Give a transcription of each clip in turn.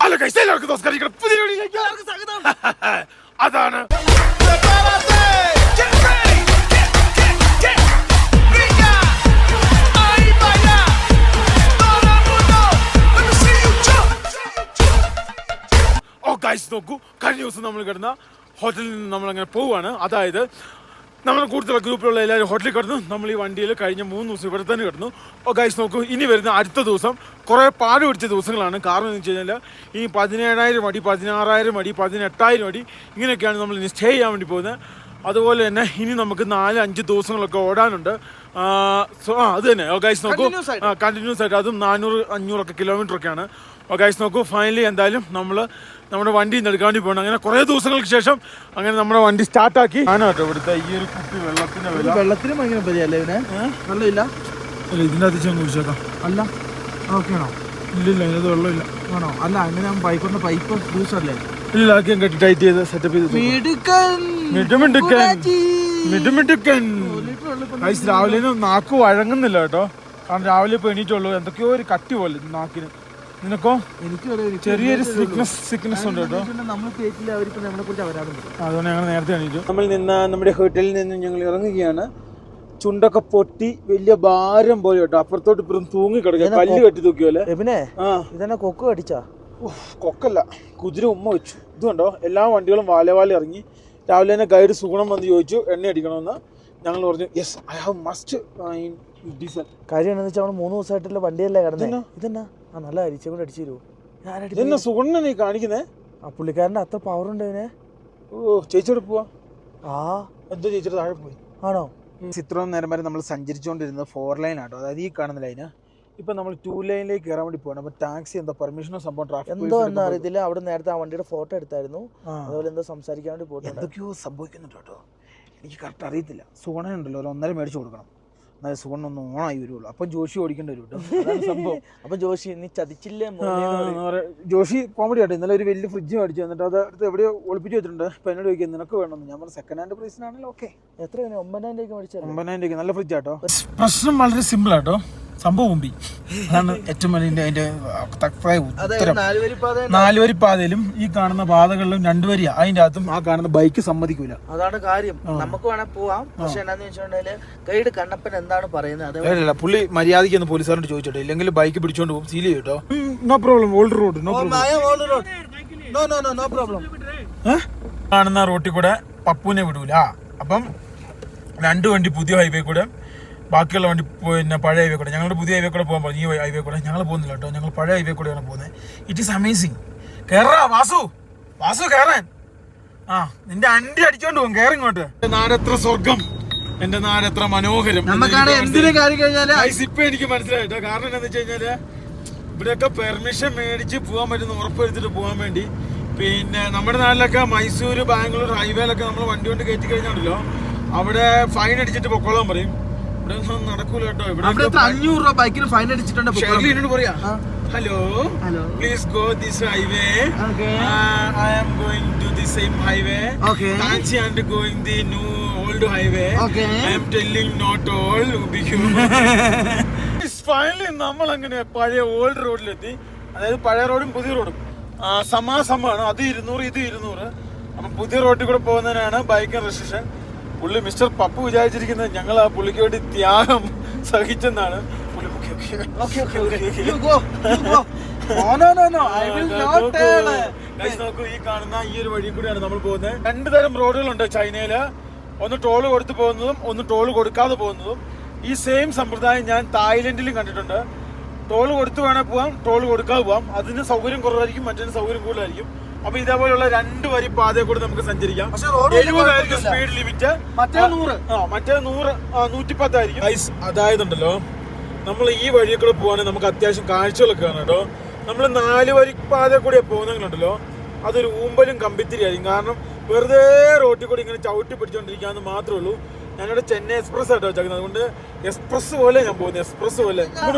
Hello guys, എല്ലാവർക്കും നമസ്കാരം. പുതിയ വീഡിയോയിലേക്ക് അതാണ് ഗൈസ് നോക്കൂ, കഴിഞ്ഞ ദിവസം നമ്മൾ കിടന്ന ഹോട്ടലിൽ നിന്ന് നമ്മളങ്ങനെ പോവുകയാണ്. അതായത് നമ്മുടെ കൂടുതലുള്ള ഗ്രൂപ്പിലുള്ള എല്ലാവരും ഹോട്ടലിൽ കിടന്നു. നമ്മൾ ഈ വണ്ടിയിൽ കഴിഞ്ഞ 3 ദിവസം ഇവിടെ തന്നെ കിടന്നു. ഗൈസ് നോക്കൂ, ഇനി വരുന്ന അടുത്ത ദിവസം കുറേ പാട് പിടിച്ച ദിവസങ്ങളാണ്. കാരണം എന്ന് വെച്ച് കഴിഞ്ഞാൽ ഈ 17,000 അടി, 16,000 അടി, 18,000 അടി ഇങ്ങനെയൊക്കെയാണ് നമ്മൾ ഇനി സ്റ്റേ ചെയ്യാൻ വേണ്ടി പോകുന്നത്. അതുപോലെ തന്നെ ഇനി നമുക്ക് 4-5 ദിവസങ്ങളൊക്കെ ഓടാനുണ്ട്. അത് തന്നെ ഗൈസ് നോക്കൂ, കണ്ടിന്യൂസ് ആയിട്ട് അതും 400-500 കിലോമീറ്റർ ഒക്കെയാണ്. ഗൈസ് നോക്കൂ, ഫൈനലി എന്തായാലും നമ്മൾ നമ്മുടെ വണ്ടി എടുക്കാൻ വേണ്ടി പോകണം. അങ്ങനെ കുറേ ദിവസങ്ങൾക്ക് ശേഷം അങ്ങനെ നമ്മുടെ വണ്ടി സ്റ്റാർട്ടാക്കി. ആണോട്ടോ ഇവിടുത്തെ ഈ ഒരു കുപ്പി വെള്ളത്തിന്റെ വില. വെള്ളത്തിന് ഭയങ്കര വിലയല്ലേ ഇതിന്? വെള്ളമില്ല, ഇതിൻ്റെ അകത്ത് കുടിച്ചേക്കാം. അല്ല ഓക്കെ ആണോ? ഇല്ലില്ല, ഇതിനകത്ത് വെള്ളമില്ല. ആണോ? അല്ല അങ്ങനെ പൈപ്പിന്റെ പൈപ്പ് ജ്യൂസ് അല്ലേ? ഇല്ല, ആക്കി കെട്ടി ടൈറ്റ് ചെയ്ത് സെറ്റപ്പ് ചെയ്ത്. രാവിലെ നാക്ക് വഴങ്ങുന്നില്ല കേട്ടോ. കാരണം രാവിലെ ഇപ്പൊ എണീറ്റുള്ളൂ, എന്തൊക്കെയോ ഒരു കട്ടി പോലെ നാക്കിന്. നിനക്കോ? എനിക്ക് ചെറിയൊരു സിക്നസ് ഉണ്ട് കേട്ടോ. അതുകൊണ്ട് ഞങ്ങൾ നേരത്തെ എണീറ്റു. നമ്മൾ നമ്മുടെ ഹോട്ടലിൽ നിന്ന് ഞങ്ങൾ ഇറങ്ങുകയാണ്. ചുണ്ടൊക്കെ പൊട്ടി വലിയ ഭാരം പോലെ കേട്ടോ. അപ്പുറത്തോട്ട് ഇപ്പുറം തൂങ്ങി കിടക്കുക, കല്ല് കെട്ടി തൂക്കിയല്ലേ. ഇതന്നെ കൊക്ക് കടിച്ചാ? കൊക്കല്ല, കുതിര ഉമ്മ വെച്ചു. ഇതുകൊണ്ടോ എല്ലാ വണ്ടികളും വാല ഇറങ്ങി. രാവിലെ തന്നെ ഗൈഡ് സുഗുണം വന്ന് ചോദിച്ചു എണ്ണ അടിക്കണമെന്ന്. ഞങ്ങൾ പറഞ്ഞു yes, I have must diesel. കാര്യം എന്താണെന്ന് വെച്ചാൽ 3 ദിവസമായിട്ടുള്ള വണ്ടിയല്ലേ കിടന്നത്. ഇതെന്നാ നല്ല അരിച്ച കൊണ്ട് അടിച്ചു തരുമോ? സുഗുണനെ നീ കാണിക്കുന്നേ? പുള്ളിക്കാരൻ്റെ അത്ര പവർ ഉണ്ട് ഇതിന്. ചേച്ചിയോട് പോവാ. എന്തോ ചേച്ചിയുടെ താഴെ പോയി ആണോ? ഇത്രയും നേരം വരെ നമ്മൾ സഞ്ചരിച്ചുകൊണ്ടിരുന്നത് 4 ലൈൻ ആട്ടോ, അതായത് ഈ കാണുന്ന ലൈന്. ഇപ്പൊ നമ്മൾ 2 ലൈനിലേക്ക് കയറാൻ വേണ്ടി പോകണം. അപ്പൊ ടാക്സി എന്താ പെർമിഷനോ സംഭവം ട്രാഫിക് എന്തോ എന്നാ അറിയത്തില്ല. അവിടെ നേരത്തെ ആ വണ്ടിയുടെ ഫോട്ടോ എടുത്തായിരുന്നു. അതുപോലെ എന്തോ സംസാരിക്കാൻ വേണ്ടി പോയിട്ട് എന്തൊക്കെയോ സംഭവിക്കുന്നുണ്ട് കേട്ടോ. എനിക്ക് കറക്റ്റ് അറിയത്തില്ല. സുഗുണ ഉണ്ടല്ലോ, 1.5 മേടിച്ചു കൊടുക്കണം. എന്നാലും സുഗുണ ഒന്ന് ഓണായി വരുള്ളൂ. അപ്പം ജോഷി ഓടിക്കേണ്ടി വരും കേട്ടോ. സംഭവം. അപ്പൊ ജോഷി നീ ചതിച്ചില്ലേ? ജോഷി കോമഡി ആട്ടോ. ഇന്നലെ ഒരു വലിയ ഫ്രിഡ്ജ് മേടിച്ചു, എന്നിട്ട് അത് അടുത്ത് എവിടെയോ ഒളിപ്പിച്ച് വെച്ചിട്ടുണ്ട്. ഇപ്പൊ എന്നോട് ചോദിക്കുന്നത് നിനക്ക് വേണമെന്ന്. ഞാൻ പറഞ്ഞു സെക്കൻഡ് ഹാൻഡ് പ്രൈസിനാണല്ലോ. ഓക്കെ, എത്ര 9,000 മേടിച്ചത്? 9,000 നല്ല ഫ്രിഡ്ജ് ആട്ടോ. പ്രശ്നം വളരെ സിമ്പിൾ ആട്ടോ. സംഭവം മുമ്പി അതാണ് ഏറ്റവും വലിയ അതിന്റെ ഉത്തരം. 4 വരി പാതയിലും ഈ കാണുന്ന പാതകളിലും 2 വരിയാ. അതിന്റെ അകത്തും ആ കാണുന്ന ബൈക്ക് സമ്മതിക്കൂല. അതാണ് കാര്യം. നമുക്ക് വേണേ പോവാം, പക്ഷെ എന്താന്ന് വെച്ചിട്ടുണ്ടെങ്കിൽ ഗൈഡ് കണ്ണപ്പൻ എന്താണ് പറയുന്നത്? അതല്ല, പുള്ളി മര്യാദയ്ക്ക് ഒന്ന് പോലീസുകാരോട് ചോദിച്ചോട്ടെ, ഇല്ലെങ്കിൽ ബൈക്ക് പിടിച്ചോണ്ട് പോകും, സീൽ ചെയ്യും കേട്ടോ. No problem, old road no problem. കാണുന്ന റോട്ടിൽ കൂടെ പപ്പുവിനെ വിടൂല. അപ്പം 2 വണ്ടി പുതിയ ഹൈവേ കൂടെ, ബാക്കിയുള്ള വണ്ടി പിന്നെ പഴയ ഹൈവേ കൂടെ. ഞങ്ങളുടെ പുതിയ ഹൈവേ കൂടെ പോകാൻ പറഞ്ഞു. ഈ ഹൈവേ കൂടെ ഞങ്ങൾ പോകുന്നില്ല കേട്ടോ, ഞങ്ങൾ പഴയ ഹൈവേ കൂടെയാണ് പോകുന്നത്. It is amazing. കേറാ വാസു കേറാൻ. നിന്റെ അണ്ടി അടിച്ചോണ്ട് പോകും, കേറിങ്ങോട്ട്. എന്റെ നാടെത്ര സ്വർഗം, എന്റെ നാടെത്ര മനോഹരം. ഇപ്പൊ എനിക്ക് മനസ്സിലായിട്ടോ. കാരണം എന്താണെന്ന് വെച്ച് കഴിഞ്ഞാല് ഇവിടെയൊക്കെ പെർമിഷൻ മേടിച്ച് പോകാൻ പറ്റുന്ന ഉറപ്പെടുത്തിട്ട് പോകാൻ വേണ്ടി. പിന്നെ നമ്മുടെ നാട്ടിലൊക്കെ മൈസൂര്, ബാംഗ്ലൂർ ഹൈവേയിലൊക്കെ നമ്മൾ വണ്ടി കൊണ്ട് കയറ്റി കഴിഞ്ഞാണല്ലോ, അവിടെ ഫൈൻ അടിച്ചിട്ട് പൊക്കോളാൻ പറയും. നടക്കൂല കേട്ടോ. ഇവിടെ 500 രൂപ ബൈക്കിന് ഫൈൻ അടിച്ചിട്ടുണ്ട്. പറയാ hello please go this highway. I am going to the same highway. താൻസി and going the new old highway. I am telling not all. Finally നമ്മൾ അങ്ങനെ പഴയ ഓൾഡ് റോഡിലെത്തി. അതായത് പഴയ റോഡും പുതിയ റോഡും സമാസമാണ്. അത് 200, ഇത് 200. അപ്പം പുതിയ റോഡിൽ കൂടെ പോകുന്നതിനാണ് ബൈക്ക് റെസ്ട്രിക്ഷൻ. പുള്ളി മിസ്റ്റർ പപ്പു വിചാരിച്ചിരിക്കുന്നത് ഞങ്ങൾ ആ പുള്ളിക്ക് വേണ്ടി ത്യാഗം സഹിച്ചെന്നാണ്. നോക്കൂ, ഈ കാണുന്ന ഈ ഒരു വഴി കൂടിയാണ് നമ്മൾ പോകുന്നത്. 2 തരം റോഡുകളുണ്ട് ചൈനയില്. ഒന്ന് ടോള് കൊടുത്ത് പോകുന്നതും ഒന്ന് ടോള് കൊടുക്കാതെ പോകുന്നതും. ഈ സെയിം സമ്പ്രദായം ഞാൻ തായ്ലൻഡിലും കണ്ടിട്ടുണ്ട്. ടോള് കൊടുത്ത് വേണേൽ പോവാം, ടോള് കൊടുക്കാതെ പോവാം. അതിന് സൗകര്യം കുറവായിരിക്കും, മറ്റൊരു സൗകര്യം കൂടുതലായിരിക്കും. അപ്പൊ ഇതേപോലെയുള്ള 2 വരി പാതയെ കൂടെ നമുക്ക് സഞ്ചരിക്കാം. 70 സ്പീഡ് ലിമിറ്റ്, മറ്റേ 100 110 ആയിരിക്കും. അതായതുണ്ടല്ലോ, നമ്മൾ ഈ വഴിയെ കൂടെ പോവാണെങ്കിൽ നമുക്ക് അത്യാവശ്യം കാഴ്ചകളൊക്കെ കാണാം കേട്ടോ. നമ്മൾ 4 വരി പാതയെ കൂടെ പോകുന്നുണ്ടല്ലോ, അതൊരു ഊമ്പലും കമ്പിത്തിരി ആയിരിക്കും. കാരണം വെറുതെ റോട്ടിൽ കൂടി ഇങ്ങനെ ചവിട്ടി പിടിച്ചോണ്ടിരിക്കാന്ന് മാത്രമേ ഉള്ളൂ. ഞാനിവിടെ ചെന്നൈ എക്സ്പ്രസ് ആയിട്ടോ വെച്ചേക്കുന്നത്. അതുകൊണ്ട് എക്സ്പ്രസ് പോലെ ഞാൻ പോകുന്നത്, എക്സ്പ്രസ് പോലെ.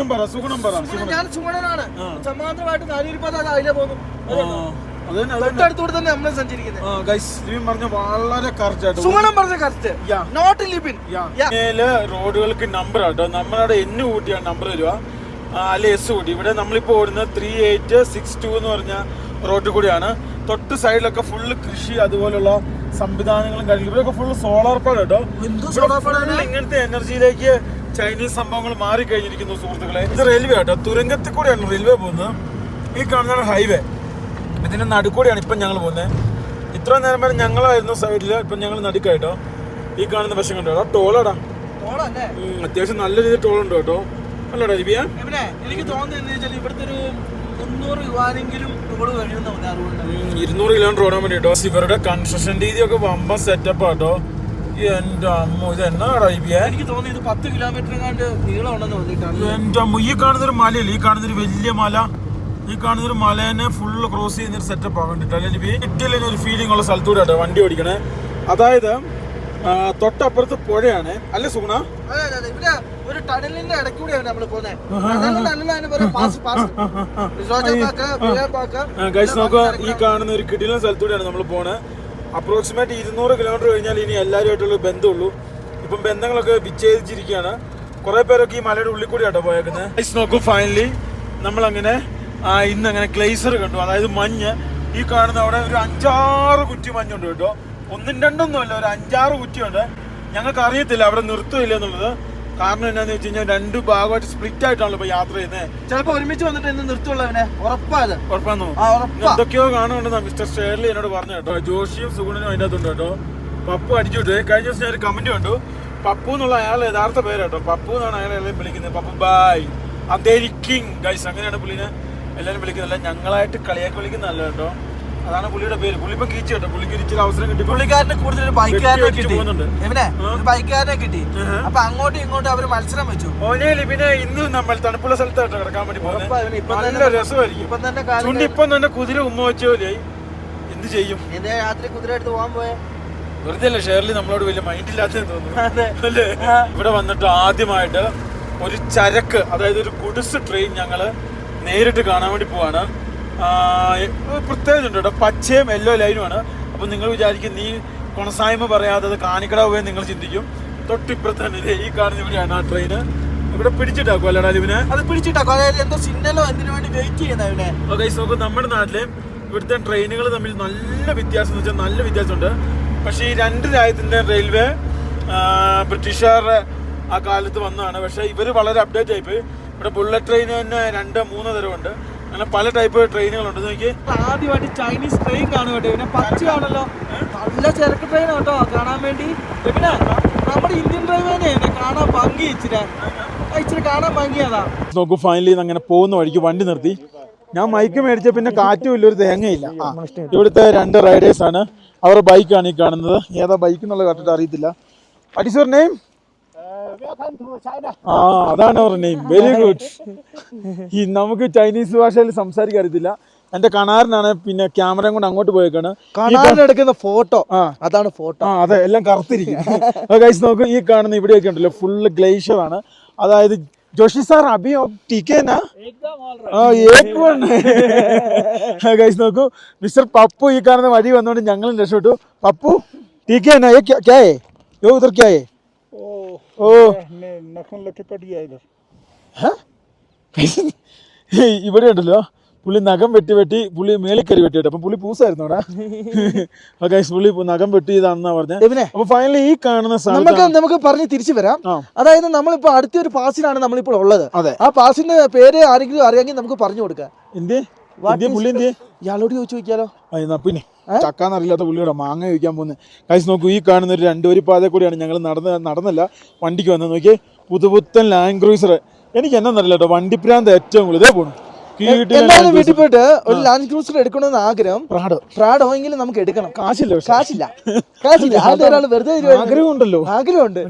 സുഗുണം പറ. റോഡുകൾക്ക് നമ്പർ ആട്ടോ. നമ്മളുടെ N കൂട്ടിയാണ് നമ്പർ തരുക, അല്ലെ S കൂട്ടി. ഇവിടെ നമ്മളിപ്പോ ഓടുന്നത് 3862 എന്ന് പറഞ്ഞ റോഡിൽ കൂടിയാണ്. തൊട്ട് സൈഡിലൊക്കെ ഫുള്ള് കൃഷി അതുപോലുള്ള സംവിധാനങ്ങളും കാര്യങ്ങളും. ഇവരൊക്കെ ഫുള്ള് സോളാർ പാഡ് കേട്ടോ. ഇങ്ങനത്തെ എനർജിയിലേക്ക് ചൈനീസ് സംഭവങ്ങൾ മാറിക്കഴിഞ്ഞിരിക്കുന്നു സുഹൃത്തുക്കളെ. ഇത് റെയിൽവേ കേട്ടോ, തുരങ്കത്തിൽ കൂടെയാണ് റെയിൽവേ പോകുന്നത്. ഈ കാണുന്ന ഹൈവേ, ഇതിന്റെ നടുക്കൂടെയാണ് ഇപ്പം ഞങ്ങൾ പോകുന്നത്. ഇത്ര നേരം വരെ ഞങ്ങളായിരുന്നു സൈഡിൽ, ഇപ്പം ഞങ്ങൾ നടുക്കായിട്ടോ. ഈ കാണുന്ന വശം കണ്ടോ, ടോളാടാ, അത്യാവശ്യം നല്ല രീതിയിൽ ടോളുണ്ട് കേട്ടോ. അല്ലടാ ലിബിയ, എനിക്ക് തോന്നുന്നത് ഇവിടുത്തെ ഒരു 300 രൂപയെങ്കിലും ടോള് കഴിയുന്ന 200 കിലോമീറ്റർ ഓടാൻ വേണ്ടി കേട്ടോ. ഇവരുടെ കൺസ്ട്രക്ഷൻ രീതിയൊക്കെ വമ്പ സെറ്റപ്പ് ആട്ടോ. എന്റെ അമ്മ, ഇത് എന്നാടാ ലിബിയ? എനിക്ക് തോന്നുന്നു ഇത് 10 കിലോമീറ്റർ നീളം ഉണ്ടെന്ന് തോന്നിയിട്ടാണ്. എന്റെ അമ്മ, ഈ കാണുന്നൊരു മലയല്ലേ, ഈ കാണുന്നൊരു വലിയ മല, ഈ കാണുന്നൊരു മലേനെ ഫുള്ള് ക്രോസ് ചെയ്യുന്നൊരു സെറ്റപ്പ് ആകണ്ടിട്ടോ അല്ലെ ലിബി? കിട്ടിയില്ലെങ്കിൽ ഒരു ഫീലിംഗ് ഉള്ള സ്ഥലത്തൂടെ കേട്ടോ വണ്ടി ഓടിക്കണേ. അതായത് തൊട്ടപ്പുറത്ത് പുഴയാണ് അല്ലേ സുഗുണ? ഒരു ടണലിന്റെ ഇടയ്ക്കൂടെയാണ് നമ്മൾ പോകുന്നത്. നോക്കുക, ഈ കാണുന്ന ഒരു കിടിലൻ സ്ഥലത്തൂടെയാണ് നമ്മൾ പോണത്. അപ്രോക്സിമേറ്റ് 200 കിലോമീറ്റർ കഴിഞ്ഞാൽ ഇനി എല്ലാവരുമായിട്ടുള്ള ബന്ധമുള്ളൂ. ഇപ്പം ബന്ധങ്ങളൊക്കെ വിച്ഛേദിച്ചിരിക്കുകയാണ്. കുറെ പേരൊക്കെ ഈ മലയുടെ ഉള്ളിൽ കൂടി ആട്ടോ പോയേക്കുന്നത്. നോക്കൂ, ഫൈനലി നമ്മളങ്ങനെ ഇന്നങ്ങനെ ഗ്ലേസർ കണ്ടു, അതായത് മഞ്ഞ്. ഈ കാണുന്ന അവിടെ ഒരു 5-6 കുറ്റി മഞ്ഞുണ്ട് കേട്ടോ. 1-2 ഒരു 5-6 കുറ്റിയുണ്ട്. ഞങ്ങൾക്ക് അറിയത്തില്ല അവിടെ നിർത്തുമില്ല എന്നുള്ളത്. കാരണം എന്നാന്ന് വെച്ച് കഴിഞ്ഞാൽ 2 ഭാഗമായിട്ട് സ്പ്ലിറ്റ് ആയിട്ടാണല്ലോ ഇപ്പൊ യാത്ര ചെയ്യുന്നത്. ചിലപ്പോ ഒരുമിച്ച് വന്നിട്ട് ഇന്ന് നിർത്തുള്ളവനെ ഉറപ്പാന്നോ? എന്തൊക്കെയോ കാണുന്നുണ്ടെന്നാ മിസ്റ്റർ ഷേർലി എന്നോട് പറഞ്ഞു കേട്ടോ. ജോഷിയും സുഗുണനും അതിൻ്റെ അകത്തുണ്ട് കേട്ടോ. പപ്പു അടിച്ചുവിട്ട് കഴിഞ്ഞ ദിവസം ഞാൻ ഒരു കമന്റ് കണ്ടു. പപ്പു എന്നുള്ള അയാൾ യഥാർത്ഥ പേര് കേട്ടോ. പപ്പു എന്നാണ് അയാൾ എല്ലാവരും വിളിക്കുന്നത്. പപ്പു ബായ് അന്തേരിക്കിങ് ഗൈസ്, അങ്ങനെയാണ് പുള്ളിനെ എല്ലാവരും വിളിക്കുന്നില്ല. ഞങ്ങളായിട്ട് കളിയാക്കി വിളിക്കുന്നതല്ല കേട്ടോ. അതാണ് പുള്ളിയുടെ പേര്. പുള്ളി ഇപ്പൊ കീച്ചു കേട്ടോ. പുള്ളിക്ക് ഇച്ചിരി അവസരം കിട്ടി. പുള്ളിക്കാരന് കൂടുതൽ ബൈക്കുകാരനെ കിട്ടി. ബൈക്കുകാരനെ കിട്ടി. അപ്പൊ അങ്ങോട്ടും ഇങ്ങോട്ടും അവര് മത്സരം വെച്ചു. ഓനെ ലിബിനെ ഇന്ന് നമ്മൾ തണുപ്പുള്ള സ്ഥലത്തായിട്ട് കിടക്കാൻ വേണ്ടി പോകുന്നത്. നല്ല രസമായിരിക്കും. ഇപ്പം തന്നെ കുതിര ഉമ്മ വെച്ച പോലെയായി. എന്ത് ചെയ്യും? രാത്രി കുതിര എടുത്ത് പോകാൻ പോയെ വെറുതെ അല്ലേ ഷേർലി നമ്മളോട് വലിയ മൈൻഡ് ഇല്ലാത്തതെന്ന് തോന്നുന്നു അല്ലേ? ഇവിടെ വന്നിട്ട് ആദ്യമായിട്ട് ഒരു ചരക്ക്, അതായത് ഒരു ഗുഡ്സ് ട്രെയിൻ ഞങ്ങള് നേരിട്ട് കാണാൻ വേണ്ടി പോവാണ്. പ്രത്യേകത ഉണ്ട് കേട്ടോ, പച്ചയും യെല്ലോ ലൈനുമാണ്. അപ്പൊ നിങ്ങൾ വിചാരിക്കും നീ കൊണസായ്മ പറയാതെ അത് കാണിക്കടാവേ നിങ്ങൾ ചിന്തിക്കും. തൊട്ടിപ്പുറത്ത് തന്നെ ഈ കാണുന്ന ഇവിടെയാണ് ആ ട്രെയിന്. ഇവിടെ പിടിച്ചിട്ടാക്കും അല്ലടാ ഇവനെ? അത് പിടിച്ചിട്ടാക്കും. അതായത് എന്തോ സിഗ്നലോ എന്തിനു വേണ്ടി വെയിറ്റ് ചെയ്യുന്നവനെ. നോക്കും, നമ്മുടെ നാട്ടിലെ ഇവിടുത്തെ ട്രെയിനുകൾ തമ്മിൽ നല്ല വ്യത്യാസം എന്ന് വെച്ചാൽ നല്ല വ്യത്യാസമുണ്ട്. പക്ഷേ ഈ 2 രാജ്യത്തിന്റെ റെയിൽവേ ബ്രിട്ടീഷുകാരുടെ ആ കാലത്ത് വന്നതാണ്. പക്ഷേ ഇവർ വളരെ അപ്ഡേറ്റ് ആയിപ്പോയി. ഇവിടെ ബുള്ളറ്റ് ട്രെയിൻ തന്നെ 2-3 തരമുണ്ട്. അങ്ങനെ പല ടൈപ്പ് ട്രെയിനുകളുണ്ട്. നോക്കി, ആദ്യമായിട്ട് ചൈനീസ് ട്രെയിൻ കാണും കേട്ടോ. പിന്നെ പച്ചയാണല്ലോ, നല്ല ചരക്ക് ട്രെയിൻ കേട്ടോ കാണാൻ വേണ്ടി. പിന്നെ നമ്മുടെ ഇന്ത്യൻ റെയിൽവേനെ കാണാൻ ഭംഗി ഇച്ചിരി കാണാൻ ഭംഗിയാതാ. നോക്കൂ, ഫൈനലി അങ്ങനെ പോകുന്ന വഴിക്ക് വണ്ടി നിർത്തി. ഞാൻ മൈക്ക് മേടിച്ച പിന്നെ കാറ്റും ഇല്ല, ഒരു തേങ്ങയില്ല. ഇവിടുത്തെ 2 റൈഡേഴ്സ് ആണ്. അവരുടെ ബൈക്കാണ് ഈ കാണുന്നത്. ഏതാ ബൈക്ക് എന്നുള്ള കണ്ടിട്ട് അറിയത്തില്ല. What is your name? അതാണ് അവരുടെ നെയിം. Very good. ഈ നമുക്ക് ചൈനീസ് ഭാഷയിൽ സംസാരിക്കാൻ അറിയത്തില്ല. എന്റെ കണാരനാണ് പിന്നെ ക്യാമറയും കൊണ്ട് അങ്ങോട്ട് പോയേക്കാണ്. എടുക്കുന്ന ഫോട്ടോ അതാണ് ഫോട്ടോ. അതെ, എല്ലാം കറുത്തിരിക്കും. ഗൈസ് നോക്കൂ, ഈ കാണുന്ന ഇവിടെയൊക്കെ ഉണ്ടല്ലോ ഫുള്ള് ഗ്ലേഷ്യർ ആണ്. അതായത് जोशी सर अभी अब ठीक है ना? एक गैस നോക്കൂ, മിസ്റ്റർ പപ്പു ഈ കാണുന്ന വഴി വന്നുകൊണ്ട് ഞങ്ങളും രക്ഷപ്പെട്ടു. പപ്പു ठीक है ना? ये क्या है? ये उधर क्या है? ओ नखन लगे पड़ गया इधर. ഇവിടെ ഉണ്ടല്ലോ പുള്ളി നഖം വെട്ടി പുള്ളി മേളിക്കറി വെട്ടിയിട്ട്. അപ്പൊ പുള്ളി പൂസായിരുന്നു അവിടെ. പുള്ളി നഖം വെട്ടിയതാണെന്നാ പറഞ്ഞത്. അപ്പൊ ഫൈനലി ഈ കാണുന്ന നമുക്ക് പറഞ്ഞ് തിരിച്ചു വരാം. അതായത് നമ്മളിപ്പോ അടുത്തൊരു പാസിലാണ് നമ്മളിപ്പോൾ ഉള്ളത്. ആ പാസിന്റെ പേര് ആരെങ്കിലും അറിയാമെങ്കിൽ നമുക്ക് പറഞ്ഞു കൊടുക്കാം. ഇയാളോട് ചോദിച്ചു നോക്കിയാലോ? പിന്നെ ചക്കാന്നറിയില്ലാത്ത പുള്ളിയോടെ മാങ്ങ ചോദിക്കാൻ പോകുന്നത്. കൈസ് നോക്കൂ, ഈ കാണുന്ന ഒരു 2 വരി പാത കൂടിയാണ് ഞങ്ങൾ നടന്നല്ല വണ്ടിക്ക് വന്നത്. നോക്കിയേ, പുതുപുത്തൻ ലാൻഡ് ക്രൂസർ. എനിക്ക് എന്നറിയില്ല കേട്ടോ, വണ്ടിപ്രാന്ത് ഏറ്റവും കൂടുതൽ ഇതേ പോണു. വീട്ടിൽ പോയിട്ട് ഒരു ലാൻഡ് ക്രൂസർ എടുക്കണമെന്ന് ആഗ്രഹം. പ്രാഡോ എങ്കിലും നമുക്ക് എടുക്കണം. കാശില്ല. വെറുതെ ആഗ്രഹമുണ്ടല്ലോ. ആഗ്രഹമുണ്ട്,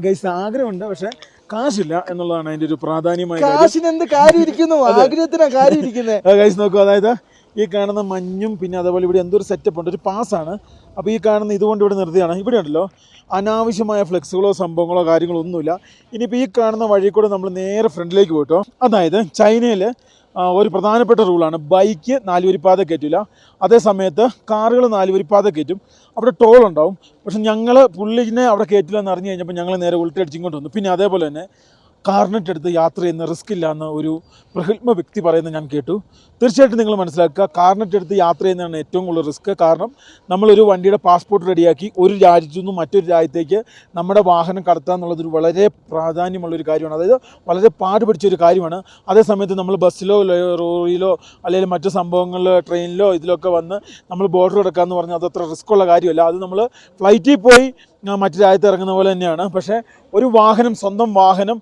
ആഗ്രഹമുണ്ട്, പക്ഷെ കാശില്ല എന്നുള്ളതാണ് അതിന്റെ ഒരു പ്രാധാന്യമായ. കാശിന് എന്ത് കാര്യം ഇരിക്കുന്നു, ആഗ്രഹത്തിനാ കാര്യം ഇരിക്കുന്നത്. ഗൈസ് നോക്കൂ, അതായത് ഈ കാണുന്ന മഞ്ഞും പിന്നെ അതേപോലെ ഇവിടെ എന്തൊരു സെറ്റപ്പ് ഉണ്ട്, ഒരു പാസ്സാണ്. അപ്പോൾ ഈ കാണുന്ന ഇതുകൊണ്ട് ഇവിടെ നിർത്തിയാണ്. ഇവിടെ ഉണ്ടല്ലോ അനാവശ്യമായ ഫ്ലെക്സുകളോ സംഭവങ്ങളോ കാര്യങ്ങളോ ഒന്നുമില്ല. ഇനിയിപ്പോൾ ഈ കാണുന്ന വഴി കൂടെ നമ്മൾ നേരെ ഫ്രണ്ടിലേക്ക് പോയിട്ടോ. അതായത് ചൈനയിൽ ഒരു പ്രധാനപ്പെട്ട റൂളാണ്, ബൈക്ക് 4 വരിപ്പാത കയറ്റില്ല. അതേ സമയത്ത് കാറുകൾ 4 വരിപ്പാത കയറ്റും. അവിടെ ടോൾ ഉണ്ടാവും. പക്ഷെ ഞങ്ങൾ പുള്ളിനെ അവിടെ കയറ്റില്ല എന്ന് അറിഞ്ഞു കഴിഞ്ഞപ്പോൾ ഞങ്ങൾ നേരെ ഉൾട്ടടിച്ചിങ്ങോട്ട് വന്നു. പിന്നെ അതേപോലെ തന്നെ കാർനെറ്റ് എടുത്ത് യാത്ര ചെയ്യുന്ന റിസ്ക് ഇല്ലാന്ന് ഒരു പ്രഗത്ഭ വ്യക്തി പറയുന്നത് ഞാൻ കേട്ടു. തീർച്ചയായിട്ടും നിങ്ങൾ മനസ്സിലാക്കുക, കാർനെറ്റ് എടുത്ത് യാത്ര ചെയ്യുന്നതാണ് ഏറ്റവും കൂടുതൽ റിസ്ക്. കാരണം നമ്മളൊരു വണ്ടിയുടെ പാസ്പോർട്ട് റെഡിയാക്കി ഒരു രാജ്യത്തു നിന്നും മറ്റൊരു രാജ്യത്തേക്ക് നമ്മുടെ വാഹനം കടത്തുക എന്നുള്ളതൊരു വളരെ പ്രാധാന്യമുള്ളൊരു കാര്യമാണ്. അതായത് വളരെ പാട് പിടിച്ചൊരു കാര്യമാണ്. അതേ സമയത്ത് നമ്മൾ ബസ്സിലോ ലോറിയിലോ അല്ലെങ്കിൽ മറ്റു സംഭവങ്ങളിലോ ട്രെയിനിലോ ഇതിലൊക്കെ വന്ന് നമ്മൾ ബോർഡർ കിടക്കുക എന്ന് പറഞ്ഞാൽ അതത്ര റിസ്ക് ഉള്ള കാര്യമല്ല. അത് നമ്മൾ ഫ്ലൈറ്റിൽ പോയി മറ്റു രാജ്യത്ത് ഇറങ്ങുന്ന പോലെ തന്നെയാണ്. പക്ഷേ ഒരു വാഹനം, സ്വന്തം വാഹനം,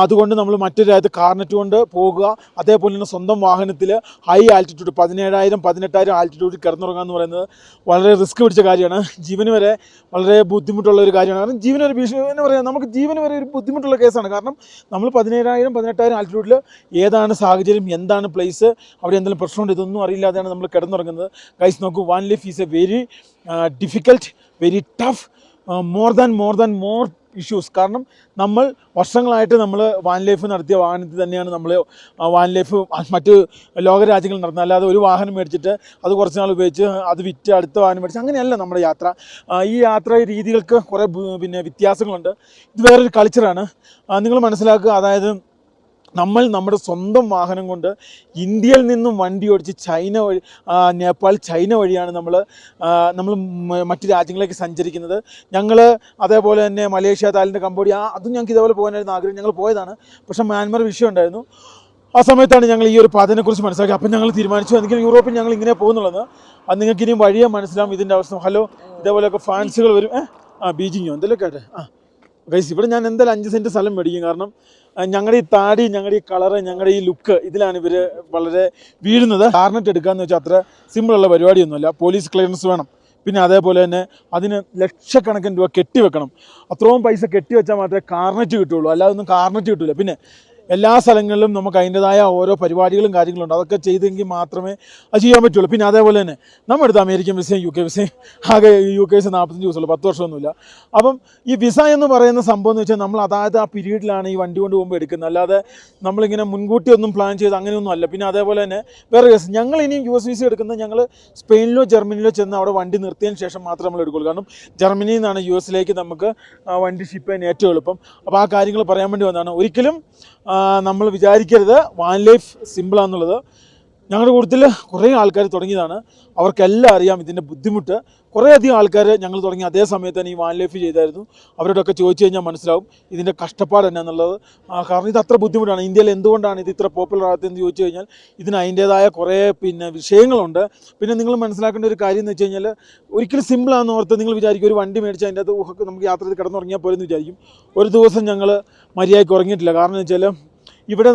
അതുകൊണ്ട് നമ്മൾ മറ്റൊരു രാജ്യത്ത് കാർനെറ്റ് കൊണ്ട് പോകുക, അതേപോലെ തന്നെ സ്വന്തം വാഹനത്തിൽ ഹൈ ആൾട്ടിറ്റ്യൂഡ് 17,000-18,000 ആൾട്ടിറ്റ്യൂഡിൽ കിടന്നുറങ്ങുക എന്ന് പറയുന്നത് വളരെ റിസ്ക് പിടിച്ച കാര്യമാണ്. ജീവന് വരെ വളരെ ബുദ്ധിമുട്ടുള്ള ഒരു കാര്യമാണ്. കാരണം ജീവന് വരെ ഭീഷണി എന്ന് പറയാം, നമുക്ക് ജീവന് വരെ ഒരു ബുദ്ധിമുട്ടുള്ള കേസാണ്. കാരണം നമ്മൾ 17,000-18,000 ആൾട്ടിറ്റ്യൂഡിൽ ഏതാണ് സാഹചര്യം, എന്താണ് പ്ലേസ്, അവിടെ എന്തെങ്കിലും പ്രശ്നമുണ്ട്, ഇതൊന്നും അറിയില്ലാതെയാണ് നമ്മൾ കിടന്നുറങ്ങുന്നത്. ഗൈസ് നോക്കൂ, van life is A very difficult, very tough, more than more issues. കാരണം നമ്മൾ വർഷങ്ങളായിട്ട് നമ്മൾ വാൻ ലൈഫ് നടത്തിയ വാഹനത്തിൽ തന്നെയാണ് നമ്മൾ വാൻ ലൈഫ് മറ്റ് ലോകരാജ്യങ്ങളിൽ നടത്തുന്നത്. അല്ലാതെ ഒരു വാഹനം മേടിച്ചിട്ട് അത് കുറച്ച് നാൾ ഉപയോഗിച്ച് അത് വിറ്റ് അടുത്ത വാഹനം മേടിച്ച് അങ്ങനെയല്ല നമ്മുടെ യാത്ര. ഈ യാത്രാ രീതികൾക്ക് കുറേ വ്യത്യാസങ്ങളുണ്ട്. ഇത് വേറൊരു കൾച്ചറാണ്, നിങ്ങൾ മനസ്സിലാക്കുക. അതായത് നമ്മുടെ സ്വന്തം വാഹനം കൊണ്ട് ഇന്ത്യയിൽ നിന്നും വണ്ടി ഓടിച്ച് നേപ്പാൾ, ചൈന വഴിയാണ് നമ്മൾ മറ്റ് രാജ്യങ്ങളിലേക്ക് സഞ്ചരിക്കുന്നത്. ഞങ്ങൾ അതേപോലെ തന്നെ മലേഷ്യ, തായ്ലൻഡ്, കംബോഡിയ, അതും ഞങ്ങൾക്ക് ഇതേപോലെ പോകാനായിരുന്നു ആഗ്രഹം. ഞങ്ങൾ പോയതാണ്. പക്ഷേ മ്യാൻമർ വിഷയം ഉണ്ടായിരുന്നു. ആ സമയത്താണ് ഞങ്ങൾ ഈ ഒരു പാതനെക്കുറിച്ച് മനസ്സിലാക്കി. അപ്പം ഞങ്ങൾ തീരുമാനിച്ചു എങ്കിൽ യൂറോപ്പിൽ ഞങ്ങൾ ഇങ്ങനെ പോകുന്നുള്ളത്. അത് നിങ്ങൾക്ക് ഇനിയും വഴിയെ മനസ്സിലാവും ഇതിൻ്റെ അവസ്ഥ. ഹലോ, ഇതേപോലെയൊക്കെ ഫാൻസുകൾ വരും. ബീജിങ്ങോ എന്തെങ്കിലും കേട്ടെ. ഗൈസ്, ഇവിടെ ഞാൻ എന്തായാലും 5 സെൻറ്റ് സ്ഥലം മേടിക്കും. കാരണം ഞങ്ങളുടെ ഈ താടി, ഞങ്ങളുടെ ഈ കളറ്, ഞങ്ങളുടെ ഈ ലുക്ക്, ഇതിലാണ് ഇവർ വളരെ വീഴുന്നത്. കാർനെറ്റ് എടുക്കാമെന്ന് വെച്ചാൽ അത്ര സിമ്പിളുള്ള പരിപാടിയൊന്നുമല്ല. പോലീസ് ക്ലിയറൻസ് വേണം. പിന്നെ അതേപോലെ തന്നെ അതിന് ലക്ഷക്കണക്കിന് രൂപ കെട്ടിവെക്കണം. അത്രയും പൈസ കെട്ടിവെച്ചാൽ മാത്രമേ കാർനെറ്റ് കിട്ടുള്ളൂ, അല്ലാതെ ഒന്നും കാർനെറ്റ് കിട്ടില്ല. പിന്നെ എല്ലാ സ്ഥലങ്ങളിലും നമുക്ക് അതിൻ്റെതായ ഓരോ പരിപാടികളും കാര്യങ്ങളുണ്ട്. അതൊക്കെ ചെയ്തെങ്കിൽ മാത്രമേ അത് ചെയ്യാൻ പറ്റുള്ളൂ. പിന്നെ അതേപോലെ തന്നെ നമ്മുടെ അടുത്ത് അമേരിക്കൻ വിസയും UK വിസയും, ആകെ UK വിസ 45 ദിവസമുള്ളൂ, 10 വർഷമൊന്നുമില്ല. അപ്പം ഈ വിസ എന്ന് പറയുന്ന സംഭവം എന്ന് വെച്ചാൽ നമ്മൾ അതായത് ആ പീരീഡിലാണ് ഈ വണ്ടി കൊണ്ട് പോകുമ്പോൾ എടുക്കുന്നത്, അല്ലാതെ നമ്മളിങ്ങനെ മുൻകൂട്ടി ഒന്നും പ്ലാൻ ചെയ്ത് അങ്ങനെയൊന്നും അല്ല. പിന്നെ അതേപോലെ തന്നെ വേറെ കേസ്, ഞങ്ങൾ ഇനിയും US വിസ എടുക്കുന്നത് ഞങ്ങൾ സ്പെയിനിലോ ജർമ്മനിയിലോ ചെന്ന് അവിടെ വണ്ടി നിർത്തിയതിന് ശേഷം മാത്രമേ നമ്മൾ എടുക്കുള്ളൂ. കാരണം ജർമ്മനിയിൽ നിന്നാണ് US നമുക്ക് വണ്ടി ഷിപ്പ് ചെയ്യാൻ ഏറ്റവും എളുപ്പം. അപ്പോൾ ആ കാര്യങ്ങൾ പറയാൻ വേണ്ടി വന്നതാണ്. ഒരിക്കലും നമ്മൾ വിചാരിക്കരുത് വാൻ ലൈഫ് സിമ്പിളാണെന്നുള്ളത്. ഞങ്ങളുടെ കൂട്ടത്തിൽ കുറേ ആൾക്കാർ തുടങ്ങിയതാണ്. അവർക്കെല്ലാം അറിയാം ഇതിൻ്റെ ബുദ്ധിമുട്ട്. കുറേയധികം ആൾക്കാർ ഞങ്ങൾ തുടങ്ങി അതേ സമയത്ത് തന്നെ ഈ വാൻ ലൈഫ് ചെയ്തായിരുന്നു. അവരോടൊക്കെ ചോദിച്ചു കഴിഞ്ഞാൽ മനസ്സിലാവും ഇതിൻ്റെ കഷ്ടപ്പാട് എന്നാന്നുള്ളത്. കാരണം ഇത് അത്ര ബുദ്ധിമുട്ടാണ്. ഇന്ത്യയിൽ എന്തുകൊണ്ടാണ് ഇത് ഇത്ര പോപ്പുലർ ആകത്തെന്ന് ചോദിച്ചു കഴിഞ്ഞാൽ ഇതിന് അതിൻ്റേതായ കുറേ വിഷയങ്ങളുണ്ട്. പിന്നെ നിങ്ങൾ മനസ്സിലാക്കേണ്ട ഒരു കാര്യം എന്ന് വെച്ച് കഴിഞ്ഞാൽ ഒരിക്കലും സിമ്പിളാണെന്ന് ഓർത്ത് നിങ്ങൾ വിചാരിക്കും ഒരു വണ്ടി മേടിച്ച് അതിൻ്റെ അത് നമുക്ക് യാത്ര ചെയ്ത് കിടന്നുറങ്ങിയാൽ പോലെ എന്ന് വിചാരിക്കും. ഒരു ദിവസം ഞങ്ങൾ മര്യാദയ്ക്ക് ഉറങ്ങിയിട്ടില്ല. കാരണം എന്ന് വെച്ചാൽ ഇവിടെ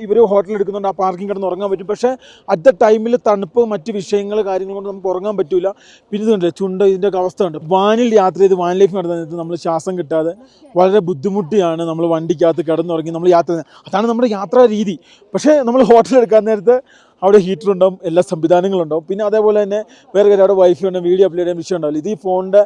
ഇവർ ഹോട്ടൽ എടുക്കുന്നുണ്ട്, ആ പാർക്കിംഗ് കിടന്ന് ഉറങ്ങാൻ പറ്റും. പക്ഷേ അറ്റ് ദ ടൈമിൽ തണുപ്പ്, മറ്റ് വിഷയങ്ങൾ, കാര്യങ്ങൾ കൊണ്ട് നമുക്ക് ഉറങ്ങാൻ പറ്റില്ല. പിന്നെ ഇതുണ്ട് ചുണ്ട്, ഇതിൻ്റെയൊക്കെ അവസ്ഥ ഉണ്ട്. വാനിൽ യാത്ര ചെയ്ത് വാൻ ലൈഫ് നടത്തുന്നത് നമ്മൾ ശ്വാസം കിട്ടാതെ വളരെ ബുദ്ധിമുട്ടിയാണ് നമ്മൾ വണ്ടിക്കകത്ത് കിടന്നുറങ്ങി നമ്മൾ യാത്ര ചെയ്യുന്നത്. അതാണ് നമ്മുടെ യാത്രാ രീതി. പക്ഷേ നമ്മൾ ഹോട്ടൽ എടുക്കാൻ നേരത്ത് അവിടെ ഹീറ്റർ ഉണ്ടാവും, എല്ലാ സംവിധാനങ്ങളും ഉണ്ടാവും. പിന്നെ അതേപോലെ തന്നെ വേറെ കാര്യം, അവിടെ വൈഫൈ ഉണ്ടാവും, വീഡിയോ അപ്ലോഡ് ചെയ്യാൻ വിഷയം ഉണ്ടാവില്ല. ഇത് ഈ ഫോണിൻ്റെ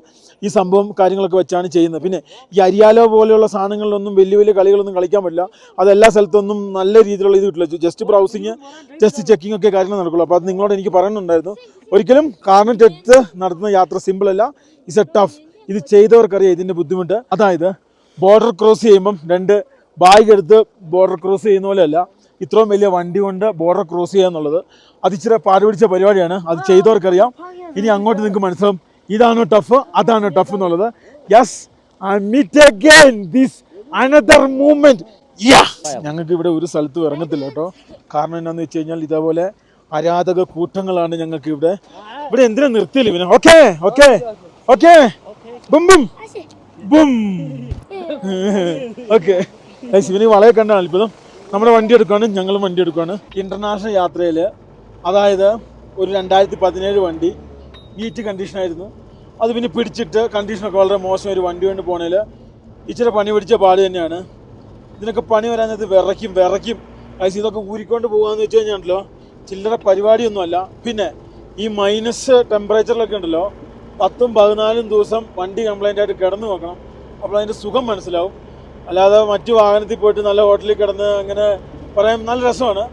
ഈ സംഭവം കാര്യങ്ങളൊക്കെ വെച്ചാണ് ചെയ്യുന്നത്. പിന്നെ ഈ അരിയാലോ പോലെയുള്ള സാധനങ്ങളിലൊന്നും വലിയ കളികളൊന്നും കളിക്കാൻ പറ്റില്ല. അതെല്ലാ സ്ഥലത്തൊന്നും നല്ല രീതിയിലുള്ള ഇത് കിട്ടില്ല. ജസ്റ്റ് ബ്രൗസിങ്, ജസ്റ്റ് ചെക്കിംഗ് ഒക്കെ കാര്യങ്ങൾ നടക്കുള്ളൂ. അപ്പോൾ അത് നിങ്ങളോട് എനിക്ക് പറയുന്നുണ്ടായിരുന്നു. ഒരിക്കലും കാർനെറ്റ് എടുത്ത് നടത്തുന്ന യാത്ര സിമ്പിളല്ല, ഇറ്റ്സ് എ ടഫ്. ഇത് ചെയ്തവർക്കറിയാം ഇതിൻ്റെ ബുദ്ധിമുട്ട്. അതായത് ബോർഡർ ക്രോസ് ചെയ്യുമ്പം 2 ബാഗ് എടുത്ത് ബോർഡർ ക്രോസ് ചെയ്യുന്ന പോലെയല്ല, ഇത്രയും വലിയ വണ്ടി കൊണ്ട് ബോർഡർ ക്രോസ് ചെയ്യുക എന്നുള്ളത് അത് ഇച്ചിരി പാടുപിടിച്ച പരിപാടിയാണ്. അത് ചെയ്തവർക്കറിയാം. ഇനി അങ്ങോട്ട് നിങ്ങൾക്ക് മനസ്സിലാവും ഇതാണോ ടഫ്, അതാണോ ടഫ് എന്നുള്ളത്. Yes, I meet again this another movement. ഞങ്ങൾക്ക് ഇവിടെ ഒരു സ്ഥലത്തും ഇറങ്ങത്തില്ല കേട്ടോ. കാരണം എന്താണെന്ന് വെച്ച് കഴിഞ്ഞാൽ ഇതേപോലെ ആരാധക കൂട്ടങ്ങളാണ് ഞങ്ങൾക്ക് ഇവിടെ. എന്തിനാ നിർത്തിയില്ല ഇവനെ? Okay okay okay boom boom boom. Okay, ഇവന് വളരെ കണ്ടാണ് അത്ഭുതം. നമ്മുടെ വണ്ടി എടുക്കുകയാണ്, ഞങ്ങളും വണ്ടി എടുക്കുകയാണ്. ഇൻ്റർനാഷണൽ യാത്രയിൽ, അതായത് ഒരു 2017 വണ്ടി നീറ്റ് കണ്ടീഷനായിരുന്നു. അത് പിന്നെ പിടിച്ചിട്ട് കണ്ടീഷനൊക്കെ വളരെ മോശം. ഒരു വണ്ടി കൊണ്ട് പോണേൽ ഇച്ചിരി പണി പിടിച്ച പാട് തന്നെയാണ്. ഇതിനൊക്കെ പണി വരാനത് വിറയ്ക്കും. ഇതൊക്കെ ഊരിക്കൊണ്ട് പോകാമെന്ന് വെച്ച് കഴിഞ്ഞാണല്ലോ ചില്ലറ പരിപാടിയൊന്നുമല്ല. പിന്നെ ഈ മൈനസ് ടെമ്പറേച്ചറിലൊക്കെ ഉണ്ടല്ലോ 10-14 ദിവസം വണ്ടി കംപ്ലൈൻ്റ് ആയിട്ട് കിടന്നു നോക്കണം. അപ്പോൾ അതിൻ്റെ സുഖം മനസ്സിലാവും. അല്ലാതെ മറ്റു വാഹനത്തിൽ പോയിട്ട് നല്ല ഹോട്ടലിൽ കിടന്ന് അങ്ങനെ പറയാൻ നല്ല രസമാണ്.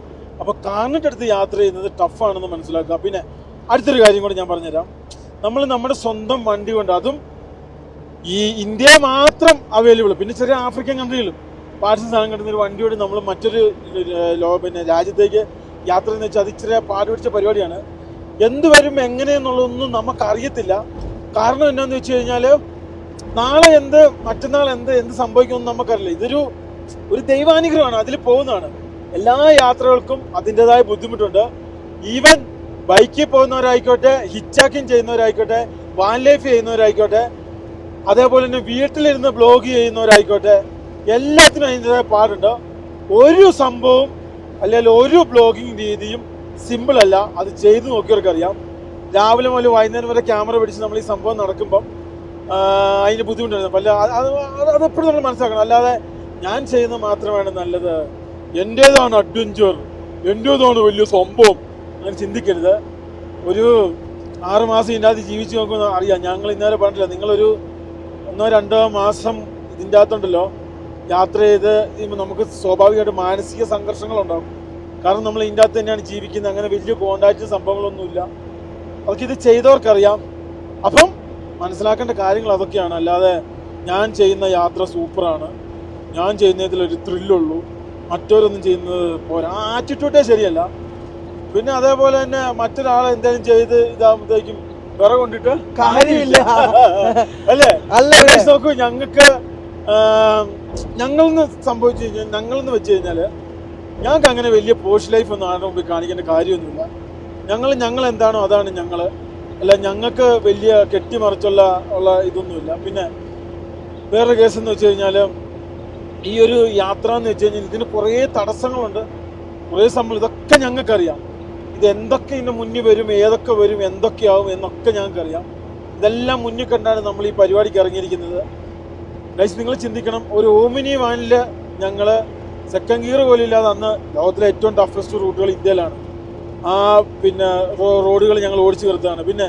അപ്പോൾ കാർനെറ്റ് എടുത്ത് യാത്ര ചെയ്യുന്നത് ടഫാണെന്ന് മനസ്സിലാക്കുക. പിന്നെ അടുത്തൊരു കാര്യം കൂടെ ഞാൻ പറഞ്ഞുതരാം. നമ്മൾ നമ്മുടെ സ്വന്തം വണ്ടി കൊണ്ട്, അതും ഈ ഇന്ത്യ മാത്രം അവൈലബിൾ, പിന്നെ ചെറിയ ആഫ്രിക്കൻ കൺട്രികളും പാർട്സ് സാധനം കിട്ടുന്ന ഒരു വണ്ടിയോട് നമ്മൾ മറ്റൊരു പിന്നെ രാജ്യത്തേക്ക് യാത്ര എന്ന് വെച്ചാൽ അത് ഇച്ചിരി പാടുപിടിച്ച പരിപാടിയാണ്. എന്ത് വരും എങ്ങനെയെന്നുള്ളതൊന്നും നമുക്കറിയത്തില്ല. കാരണം എന്താണെന്ന് വെച്ച് കഴിഞ്ഞാൽ നാളെ എന്ത് മറ്റന്നാൾ എന്ത് സംഭവിക്കുമെന്ന് നമുക്കറിയില്ല. ഇതൊരു ദൈവാനുഗ്രഹമാണ്, അതിൽ പോകുന്നതാണ്. എല്ലാ യാത്രകൾക്കും അതിൻ്റെതായ ബുദ്ധിമുട്ടുണ്ട്. ഈവൻ ബൈക്കിൽ പോകുന്നവരായിക്കോട്ടെ, ഹിച്ചാക്കിങ് ചെയ്യുന്നവരായിക്കോട്ടെ, വാൻ ലൈഫ് ചെയ്യുന്നവരായിക്കോട്ടെ, അതേപോലെ തന്നെ വീട്ടിലിരുന്ന് ബ്ലോഗ് ചെയ്യുന്നവരായിക്കോട്ടെ, എല്ലാത്തിനും അതിൻ്റെതായ പാടുണ്ട്. ഒരു സംഭവം അല്ലെങ്കിൽ ഒരു ബ്ലോഗിങ് രീതിയും സിമ്പിൾ അല്ല. അത് ചെയ്തു നോക്കിയവർക്കറിയാം. രാവിലെ മുതൽ വൈകുന്നേരം വരെ ക്യാമറ പിടിച്ച് നമ്മൾ ഈ സംഭവം നടക്കുമ്പം അതിൻ്റെ ബുദ്ധിമുട്ടായിരുന്നു. അല്ല അതെപ്പോഴും നമ്മൾ മനസ്സിലാക്കണം. അല്ലാതെ ഞാൻ ചെയ്യുന്നത് മാത്രമാണ് നല്ലത്, എൻ്റേതാണ് അഡ്വഞ്ചർ, എൻ്റേതാണ് വലിയ സംഭവം, അങ്ങനെ ചിന്തിക്കരുത്. ഒരു 6 മാസം ഇതിനകത്ത് ജീവിച്ച് നോക്കുമെന്ന് അറിയാം. ഞങ്ങൾ ഇന്നേരെ പറഞ്ഞില്ല, നിങ്ങളൊരു 1-2 മാസം ഇതിൻ്റെ അകത്തുണ്ടല്ലോ യാത്ര ചെയ്ത് നമുക്ക് സ്വാഭാവികമായിട്ട് മാനസിക സംഘർഷങ്ങളുണ്ടാകും. കാരണം നമ്മൾ ഇതിൻ്റെ അകത്ത് തന്നെയാണ് ജീവിക്കുന്നത്. അങ്ങനെ വലിയ കോണ്ടാക്റ്റ് സംഭവങ്ങളൊന്നുമില്ല. അതൊക്കെ ഇത് ചെയ്തവർക്കറിയാം. അപ്പം മനസ്സിലാക്കേണ്ട കാര്യങ്ങൾ അതൊക്കെയാണ്. അല്ലാതെ ഞാൻ ചെയ്യുന്ന യാത്ര സൂപ്പറാണ്, ഞാൻ ചെയ്യുന്നതിലൊരു ത്രില്ലുള്ളൂ, മറ്റവരൊന്നും ചെയ്യുന്നത് പോരാ, ആ ആറ്റിറ്റ്യൂഡേ ശരിയല്ല. പിന്നെ അതേപോലെ തന്നെ മറ്റൊരാൾ എന്തെങ്കിലും ചെയ്ത് ഇതാകുമ്പോഴത്തേക്കും വിറ കൊണ്ടിട്ട് കാര്യമില്ല അല്ലേ? നോക്കൂ, ഞങ്ങളെന്ന് സംഭവിച്ചു കഴിഞ്ഞാൽ, ഞങ്ങളെന്ന് വെച്ച് കഴിഞ്ഞാല് ഞങ്ങൾക്ക് അങ്ങനെ വലിയ പോഷ് ലൈഫ് ഒന്നും ആരുടെ മുമ്പിൽ കാണിക്കേണ്ട കാര്യമൊന്നുമില്ല. ഞങ്ങൾ എന്താണോ അതാണ് ഞങ്ങൾ. അല്ല, ഞങ്ങൾക്ക് വലിയ കെട്ടിമറിച്ചുള്ള ഇതൊന്നുമില്ല. പിന്നെ വേറൊരു കേസ് എന്ന് വെച്ച് കഴിഞ്ഞാൽ, ഈ ഒരു യാത്ര എന്ന് വെച്ച് കഴിഞ്ഞാൽ ഇതിന് കുറേ തടസ്സങ്ങളുണ്ട്, കുറേ സംഭവം. ഇതൊക്കെ ഞങ്ങൾക്കറിയാം. ഇത് എന്തൊക്കെ ഇതിൻ്റെ മുന്നിൽ വരും, ഏതൊക്കെ വരും, എന്തൊക്കെയാവും എന്നൊക്കെ ഞങ്ങൾക്കറിയാം. ഇതെല്ലാം മുന്നിൽ കണ്ടാണ് നമ്മൾ ഈ പരിപാടിക്ക് ഇറങ്ങിയിരിക്കുന്നത്. ഗൈസ്, നിങ്ങൾ ചിന്തിക്കണം, ഒരു ഓമിനി വാനിൽ ഞങ്ങൾ സെക്കൻഡ് ഗിയർ പോലും ഇല്ലാതെ അന്ന് ലോകത്തിലെ ഏറ്റവും ടഫസ്റ്റ് റൂട്ടുകൾ ഇന്ത്യയിലാണ്. പിന്നെ റോഡുകൾ ഞങ്ങൾ ഓടിച്ചു തീർത്താണ്. പിന്നെ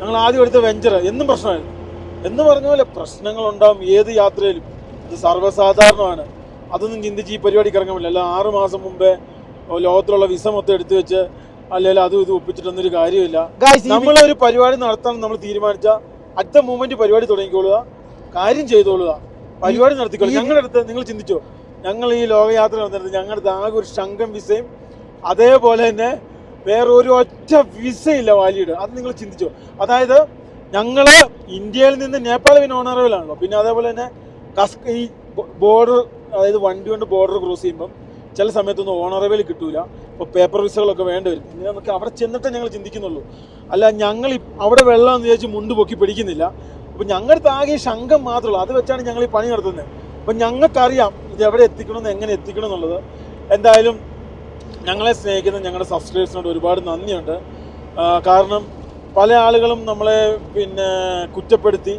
ഞങ്ങൾ ആദ്യം എടുത്ത വെഞ്ചർ എന്നും പ്രശ്നമായിരുന്നു. എന്ന് പറഞ്ഞ പോലെ പ്രശ്നങ്ങളുണ്ടാവും ഏത് യാത്രയിലും, അത് സർവ്വസാധാരണമാണ്. അതൊന്നും ചിന്തിച്ച് ഈ പരിപാടിക്ക് ഇറങ്ങാൻ പറ്റില്ല. അല്ല 6 മാസം മുമ്പേ ലോകത്തിലുള്ള വിസ മൊത്തം എടുത്തു വെച്ച് അല്ലെങ്കിൽ അതും ഇത് ഒപ്പിച്ചിട്ടൊന്നൊരു കാര്യമില്ല. നമ്മളൊരു പരിപാടി നടത്താൻ നമ്മൾ തീരുമാനിച്ചാൽ അടുത്ത മൂവ്മെന്റ് പരിപാടി തുടങ്ങിക്കോളുക, കാര്യം ചെയ്തോളുക, പരിപാടി നടത്തിക്കോളുക. ഞങ്ങളുടെ അടുത്ത് നിങ്ങൾ ചിന്തിച്ചോ, ഞങ്ങൾ ഈ ലോകയാത്ര നടത്തുന്നത് ഞങ്ങളുടെ അടുത്ത് ആകെ ഒരു ശങ്കം വിസയും അതേപോലെ തന്നെ വേറെ ഒരു ഒറ്റ വിസയില്ല വാലിഡ്. അത് നിങ്ങൾ ചിന്തിച്ചോ. അതായത് ഞങ്ങൾ ഇന്ത്യയിൽ നിന്ന് നേപ്പാൾ പിന്നെ ഓണറബിളാണല്ലോ. പിന്നെ അതേപോലെ തന്നെ ഈ ബോർഡർ, അതായത് വണ്ടി കൊണ്ട് ബോർഡർ ക്രോസ് ചെയ്യുമ്പം ചില സമയത്തൊന്നും ഓണറബിൾ കിട്ടൂല. ഇപ്പോൾ പേപ്പർ വിസകളൊക്കെ വേണ്ടി വരും. ഇങ്ങനെയൊക്കെ അവിടെ ചെന്നിട്ടേ ഞങ്ങൾ ചിന്തിക്കുന്നുള്ളൂ. അല്ല, ഞങ്ങൾ അവിടെ വെള്ളം എന്ന് വിചാരിച്ച് മുണ്ട് പൊക്കി പിടിക്കുന്നില്ല. അപ്പം ഞങ്ങളുടെ ആകെ ശങ്കം മാത്രമേ ഉള്ളൂ. അത് വെച്ചാണ് ഞങ്ങൾ ഈ പണി നടത്തുന്നത്. അപ്പം ഞങ്ങൾക്കറിയാം ഇത് എവിടെ എത്തിക്കണമെന്ന്, എങ്ങനെ എത്തിക്കണം എന്നുള്ളത്. എന്തായാലും ഞങ്ങളെ സ്നേഹിക്കുന്ന ഞങ്ങളുടെ സബ്സ്ക്രൈബേഴ്സിനോട് ഒരുപാട് നന്ദിയുണ്ട്. കാരണം പല ആളുകളും നമ്മളെ പിന്നെ കുറ്റപ്പെടുത്തി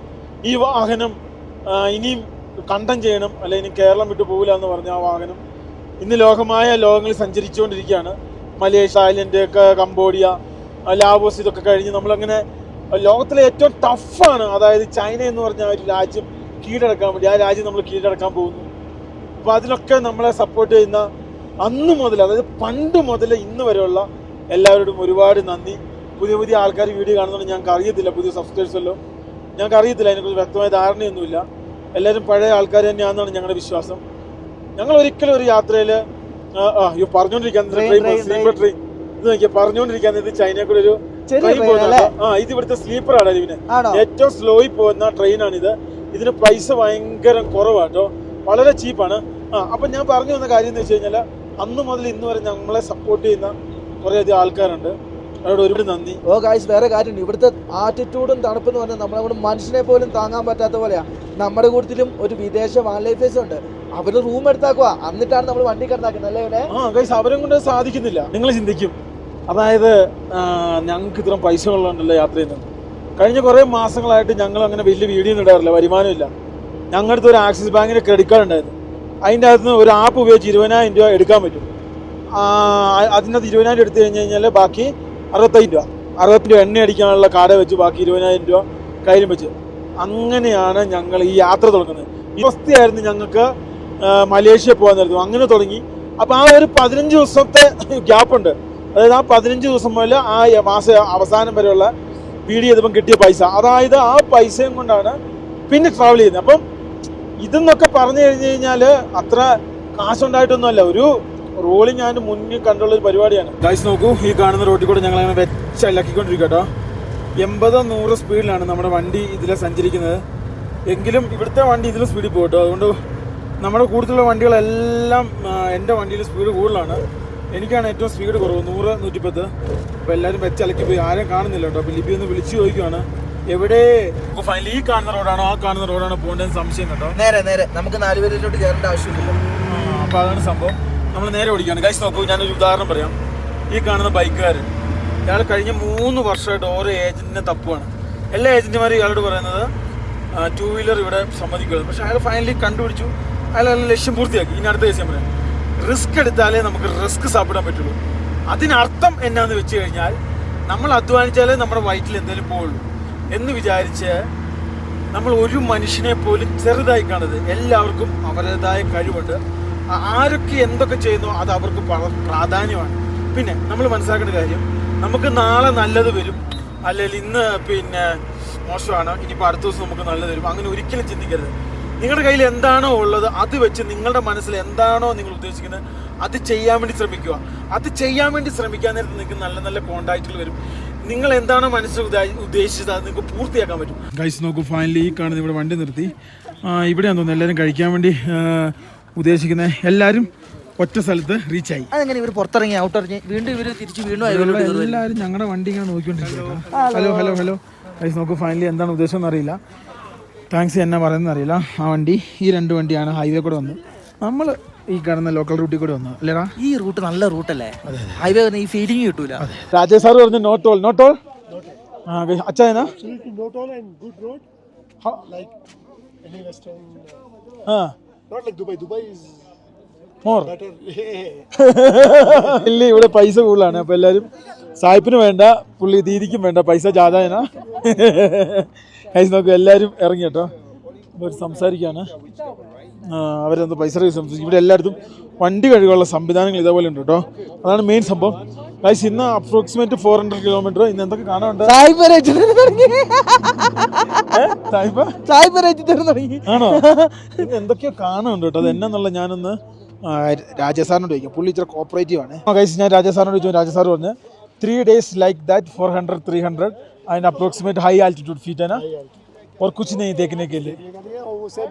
ഈ വാഹനം ഇനിയും കണ്ടം ചെയ്യണം, അല്ലെ ഇനി കേരളം വിട്ടു പോകില്ല എന്ന് പറഞ്ഞ ആ വാഹനം ഇന്ന് ലോകങ്ങളിൽ സഞ്ചരിച്ചുകൊണ്ടിരിക്കുകയാണ്. മലേഷ്യ, തായ്ലൻഡ്, കംബോഡിയ, ലാവോസ് ഇതൊക്കെ കഴിഞ്ഞ് നമ്മളങ്ങനെ ലോകത്തിലെ ഏറ്റവും ടഫാണ്, അതായത് ചൈന എന്ന് പറഞ്ഞ ഒരു രാജ്യം കീഴടക്കാൻ വേണ്ടി, ആ രാജ്യം നമ്മൾ കീഴടക്കാൻ പോകുന്നു. അപ്പോൾ അതിലൊക്കെ നമ്മളെ സപ്പോർട്ട് ചെയ്യുന്ന അന്ന് മുതൽ, അതായത് പണ്ട് മുതൽ ഇന്ന് വരെയുള്ള എല്ലാവരോടും ഒരുപാട് നന്ദി. പുതിയ ആൾക്കാർ വീഡിയോ കാണുന്നുണ്ട്, ഞങ്ങൾക്ക് അറിയത്തില്ല, പുതിയ സബ്സ്ക്രൈബേഴ്സല്ലോ ഞങ്ങൾക്ക് അറിയത്തില്ല, അതിനെക്കുറിച്ച് വ്യക്തമായ ധാരണയൊന്നുമില്ല. എല്ലാവരും പഴയ ആൾക്കാർ തന്നെയാണെന്നാണ് ഞങ്ങളുടെ വിശ്വാസം. ഞങ്ങൾ ഒരിക്കലും ഒരു യാത്രയിൽ പറഞ്ഞുകൊണ്ടിരിക്കാൻ ഇത് നോക്കിയാൽ പറഞ്ഞുകൊണ്ടിരിക്കാൻ ചൈനയിൽ കൂടെ ഒരു ട്രെയിൻ പോകുന്നത്. ഇത് ഇവിടുത്തെ സ്ലീപ്പറാണ്. ഇതിന് ഏറ്റവും സ്ലോയിൽ പോകുന്ന ട്രെയിനാണിത്. ഇതിന് പൈസ ഭയങ്കര കുറവാട്ടോ, വളരെ ചീപ്പാണ്. അപ്പം ഞാൻ പറഞ്ഞു വന്ന കാര്യം എന്ന് വെച്ച് കഴിഞ്ഞാൽ, അന്ന് മുതൽ ഇന്ന് വരെ നമ്മളെ സപ്പോർട്ട് ചെയ്യുന്ന കുറേയധികം ആൾക്കാരുണ്ട്. അവരോട് ഒരുപാട് നന്ദി. ഗായ്സ്, വേറെ കാര്യമുണ്ട്. ഇവിടുത്തെ ആറ്റിറ്റ്യൂഡും തണുപ്പെന്ന് പറഞ്ഞാൽ നമ്മളവിടെ മനുഷ്യനെ പോലും താങ്ങാൻ പറ്റാത്ത പോലെയാണ്. നമ്മുടെ കൂട്ടത്തിലും ഒരു വിദേശ വാൻ ലൈഫേഴ്സ് ഉണ്ട്. അവര് റൂം എടുത്താക്കുക, എന്നിട്ടാണ് നമ്മൾ വണ്ടി കിടന്നാക്കുന്നത് അല്ലേ? ഗൈസ്, അവരും കൊണ്ട് സാധിക്കുന്നില്ല. നിങ്ങൾ ചിന്തിക്കും, അതായത് ഞങ്ങൾക്ക് ഇത്രയും പൈസ ഉള്ളതുകൊണ്ടല്ലോ യാത്ര ചെയ്യുന്നത്. കഴിഞ്ഞ കുറേ മാസങ്ങളായിട്ട് ഞങ്ങൾ അങ്ങനെ വലിയ വീഡിയോ ഒന്നും ഇടാറില്ല, വരുമാനമില്ല. ഞങ്ങളുടെ അടുത്ത് ഒരു ആക്സിസ് ബാങ്കിൻ്റെ ക്രെഡിറ്റ് കാർഡ് ഉണ്ടായിരുന്നു. അതിൻ്റെ അകത്ത് നിന്ന് ഒരു ആപ്പ് ഉപയോഗിച്ച് 20,000 രൂപ എടുക്കാൻ പറ്റും. അതിനകത്ത് 20,000 എടുത്തു കഴിഞ്ഞാൽ ബാക്കി 65 രൂപ, 60 രൂപ എണ്ണ അടിക്കാനുള്ള കാർഡ് വെച്ച് ബാക്കി 20,000 രൂപ കയ്യിലും വെച്ച് അങ്ങനെയാണ് ഞങ്ങൾ ഈ യാത്ര തുടങ്ങുന്നത്. ഈ അവസ്ഥയായിരുന്നു ഞങ്ങൾക്ക് മലേഷ്യ പോകാൻ നേരത്തും. അങ്ങനെ തുടങ്ങി. അപ്പോൾ ആ ഒരു 15 ദിവസത്തെ ഗ്യാപ്പുണ്ട്. അതായത് ആ 15 ദിവസം മുതൽ ആ മാസ അവസാനം വരെയുള്ള വീഡിയോ ചെയ്തപ്പം കിട്ടിയ പൈസ, അതായത് ആ പൈസയും കൊണ്ടാണ് പിന്നെ ട്രാവൽ ചെയ്യുന്നത്. അപ്പം ഇതെന്നൊക്കെ പറഞ്ഞു കഴിഞ്ഞു കഴിഞ്ഞാൽ അത്ര കാശുണ്ടായിട്ടൊന്നുമല്ല, ഒരു റോളിങ് ഞാൻ മുന്നിൽ കണ്ടുള്ള ഒരു പരിപാടിയാണ്. ഗൈസ് നോക്കൂ, ഈ കാണുന്ന റോഡിൽ കൂടെ ഞങ്ങൾ അങ്ങനെ വെച്ചല്ലാക്കിക്കൊണ്ടിരിക്കുക കേട്ടോ. 80-100 സ്പീഡിലാണ് നമ്മുടെ വണ്ടി ഇതിലെ സഞ്ചരിക്കുന്നത്. എങ്കിലും ഇവിടുത്തെ വണ്ടി ഇതിൽ സ്പീഡിൽ പോകും കേട്ടോ. അതുകൊണ്ട് നമ്മുടെ കൂടുതലുള്ള വണ്ടികളെല്ലാം എൻ്റെ വണ്ടിയിൽ സ്പീഡ് കൂടുതലാണ്. എനിക്കാണ് ഏറ്റവും സ്പീഡ് കുറവ്, 100-110. അപ്പോൾ എല്ലാവരും വെച്ചലക്കി പോയി, ആരും കാണുന്നില്ല കേട്ടോ. അപ്പോൾ ലിബി ഒന്ന് വിളിച്ച് ചോദിക്കുവാണ് എവിടെ ഫൈനലി ഈ കാണുന്ന റോഡാണോ ആ കാണുന്ന റോഡാണോ പോകേണ്ടതെന്ന് സംശയം കേട്ടോ. നേരെ നമുക്ക് 4 പേരിലോട്ട് കയറേണ്ട ആവശ്യമില്ല. അപ്പോൾ അതാണ് സംഭവം. നമ്മൾ നേരെ ഓടിക്കുകയാണ്. ഗൈസ് നോക്കൂ, ഞാനൊരു ഉദാഹരണം പറയാം. ഈ കാണുന്ന ബൈക്കുകാരൻ, ഇയാൾ കഴിഞ്ഞ 3 വർഷമായിട്ട് ഓരോ ഏജന്റിനെ തപ്പുവാണ്. എല്ലാ ഏജന്റുമാരും ഇയാളോട് പറയുന്നത് 2 വീലർ ഇവിടെ സമ്മതിക്കുന്നത്. പക്ഷെ അയാൾ ഫൈനലി കണ്ടുപിടിച്ചു, അയാൾ ലക്ഷ്യം പൂർത്തിയാക്കി. ഇനി അടുത്ത ദിവസം പറയാം, റിസ്ക് എടുത്താലേ നമുക്ക് റിസ്ക് സാപ്പിടാൻ പറ്റുള്ളൂ. അതിനർത്ഥം എന്നാന്ന് വെച്ച് കഴിഞ്ഞാൽ നമ്മൾ അധ്വാനിച്ചാലേ നമ്മുടെ വയറ്റിൽ എന്തെങ്കിലും പോവുള്ളൂ എന്ന് വിചാരിച്ച് നമ്മൾ ഒരു മനുഷ്യനെ പോലും ചെറുതായി കാണരുത്. എല്ലാവർക്കും അവരുടേതായ കഴിവുണ്ട്. ആരൊക്കെ എന്തൊക്കെ ചെയ്യുന്നു അത് അവർക്ക് പ്രാധാന്യമാണ്. പിന്നെ നമ്മൾ മനസ്സിലാക്കേണ്ട കാര്യം, നമുക്ക് നാളെ നല്ലത് വരും, അല്ലെങ്കിൽ ഇന്ന് മോശമാണ്, ഇനിയിപ്പോൾ അടുത്ത ദിവസം നമുക്ക് നല്ലത് വരും, അങ്ങനെ ഒരിക്കലും ചിന്തിക്കരുത്. നിങ്ങളുടെ കയ്യിൽ എന്താണോ ഉള്ളത് അത് വെച്ച് നിങ്ങളുടെ മനസ്സിൽ എന്താണോ നിങ്ങൾ ഉദ്ദേശിക്കുന്നത് അത് ചെയ്യാൻ വേണ്ടി ശ്രമിക്കുക. അത് ചെയ്യാൻ വേണ്ടി ശ്രമിക്കാൻ നേരത്ത് നിങ്ങൾക്ക് നല്ല നല്ല കോണ്ടാക്റ്റുകൾ വരും. നിങ്ങൾ എന്താണോ മനസ്സിൽ ഉദ്ദേശിച്ചത് അത് നിങ്ങൾക്ക് പൂർത്തിയാക്കാൻ പറ്റും. ഗൈസ് നോക്കൂ, ഫൈനലി ഈ കാണുന്നത് ഇവിടെ വണ്ടി നിർത്തി. ഇവിടെയാണെന്ന് തോന്നുന്നു എല്ലാവരും കഴിക്കാൻ വേണ്ടി ഉദ്ദേശിക്കുന്നത്. എല്ലാവരും ഒറ്റ സ്ഥലത്ത് റീച്ചായി. അതെങ്ങനെ ഇവർ പുറത്തിറങ്ങി ഔട്ടിറങ്ങി വീണ്ടും ഇവർ തിരിച്ച് വീണ്ടും എല്ലാവരും ഞങ്ങളുടെ വണ്ടി ഇങ്ങനെ നോക്കിക്കൊണ്ടിരിക്കുക. ഹലോ ഗൈസ് നോക്കൂ, ഫൈനലി എന്താണ് ഉദ്ദേശം എന്നറിയില്ല, താങ്ക്സ് എന്നാ പറയുന്നത് അറിയില്ല. ആ വണ്ടി, ഈ 2 വണ്ടിയാണ് ഹൈവേ കൂടെ വന്നു. നമ്മൾ ഈ കാണുന്ന ലോക്കൽ റൂട്ടിൽ കൂടെ വന്നു അല്ലേടാ. ഈ റൂട്ട് നല്ല റൂട്ടല്ലേ, ഹൈവേ ഈ ഫീലിംഗ് കിട്ടൂല. രാജേഷ് സാർ പറഞ്ഞു നോട്ട് ഓൾ. അച്ഛാ Not all and good road, like any Western. Not like Dubai. Dubai is more better. ഇല്ല, ഇവിടെ പൈസ കൂടുതലാണ്. അപ്പോൾ എല്ലാവരും സായിപ്പിന് വേണ്ട, പുള്ളി ദീദിക്കും വേണ്ട, പൈസ ജാതായന. കൈസ് നോക്കും, എല്ലാവരും ഇറങ്ങി കേട്ടോ. അവർ സംസാരിക്കുകയാണ്, അവരെന്താ പൈസ സംസാരിക്കും. ഇവിടെ എല്ലായിടത്തും വണ്ടി കഴുകാനുള്ള സംവിധാനങ്ങൾ ഇതേപോലെ ഉണ്ട് കേട്ടോ. അതാണ് മെയിൻ സംഭവം. ഗൈസ് ഇന്ന് അപ്രോക്സിമേറ്റ് 400 കിലോമീറ്റർ. ഇന്ന് എന്തൊക്കെ കാണാനുണ്ട്? ആണോ? ഇന്ന് എന്തൊക്കെയോ കാണാനുണ്ട് കേട്ടോ. അത് എന്നാന്നുള്ള ഞാനൊന്ന് രാജേഷ് സാറിനോട് ചോദിക്കാം. പുള്ളി ഇച്ചിരി കോപ്പറേറ്റീവ് ആണ്. ഗൈസ് ഞാൻ രാജേഷ് സാറിനോട് ചോദിച്ചു. രാജേഷ് സാർ പറഞ്ഞ് 3 days like that 400-300 and approximate high altitude feet है ना, और कुछ नहीं देखने के लिए.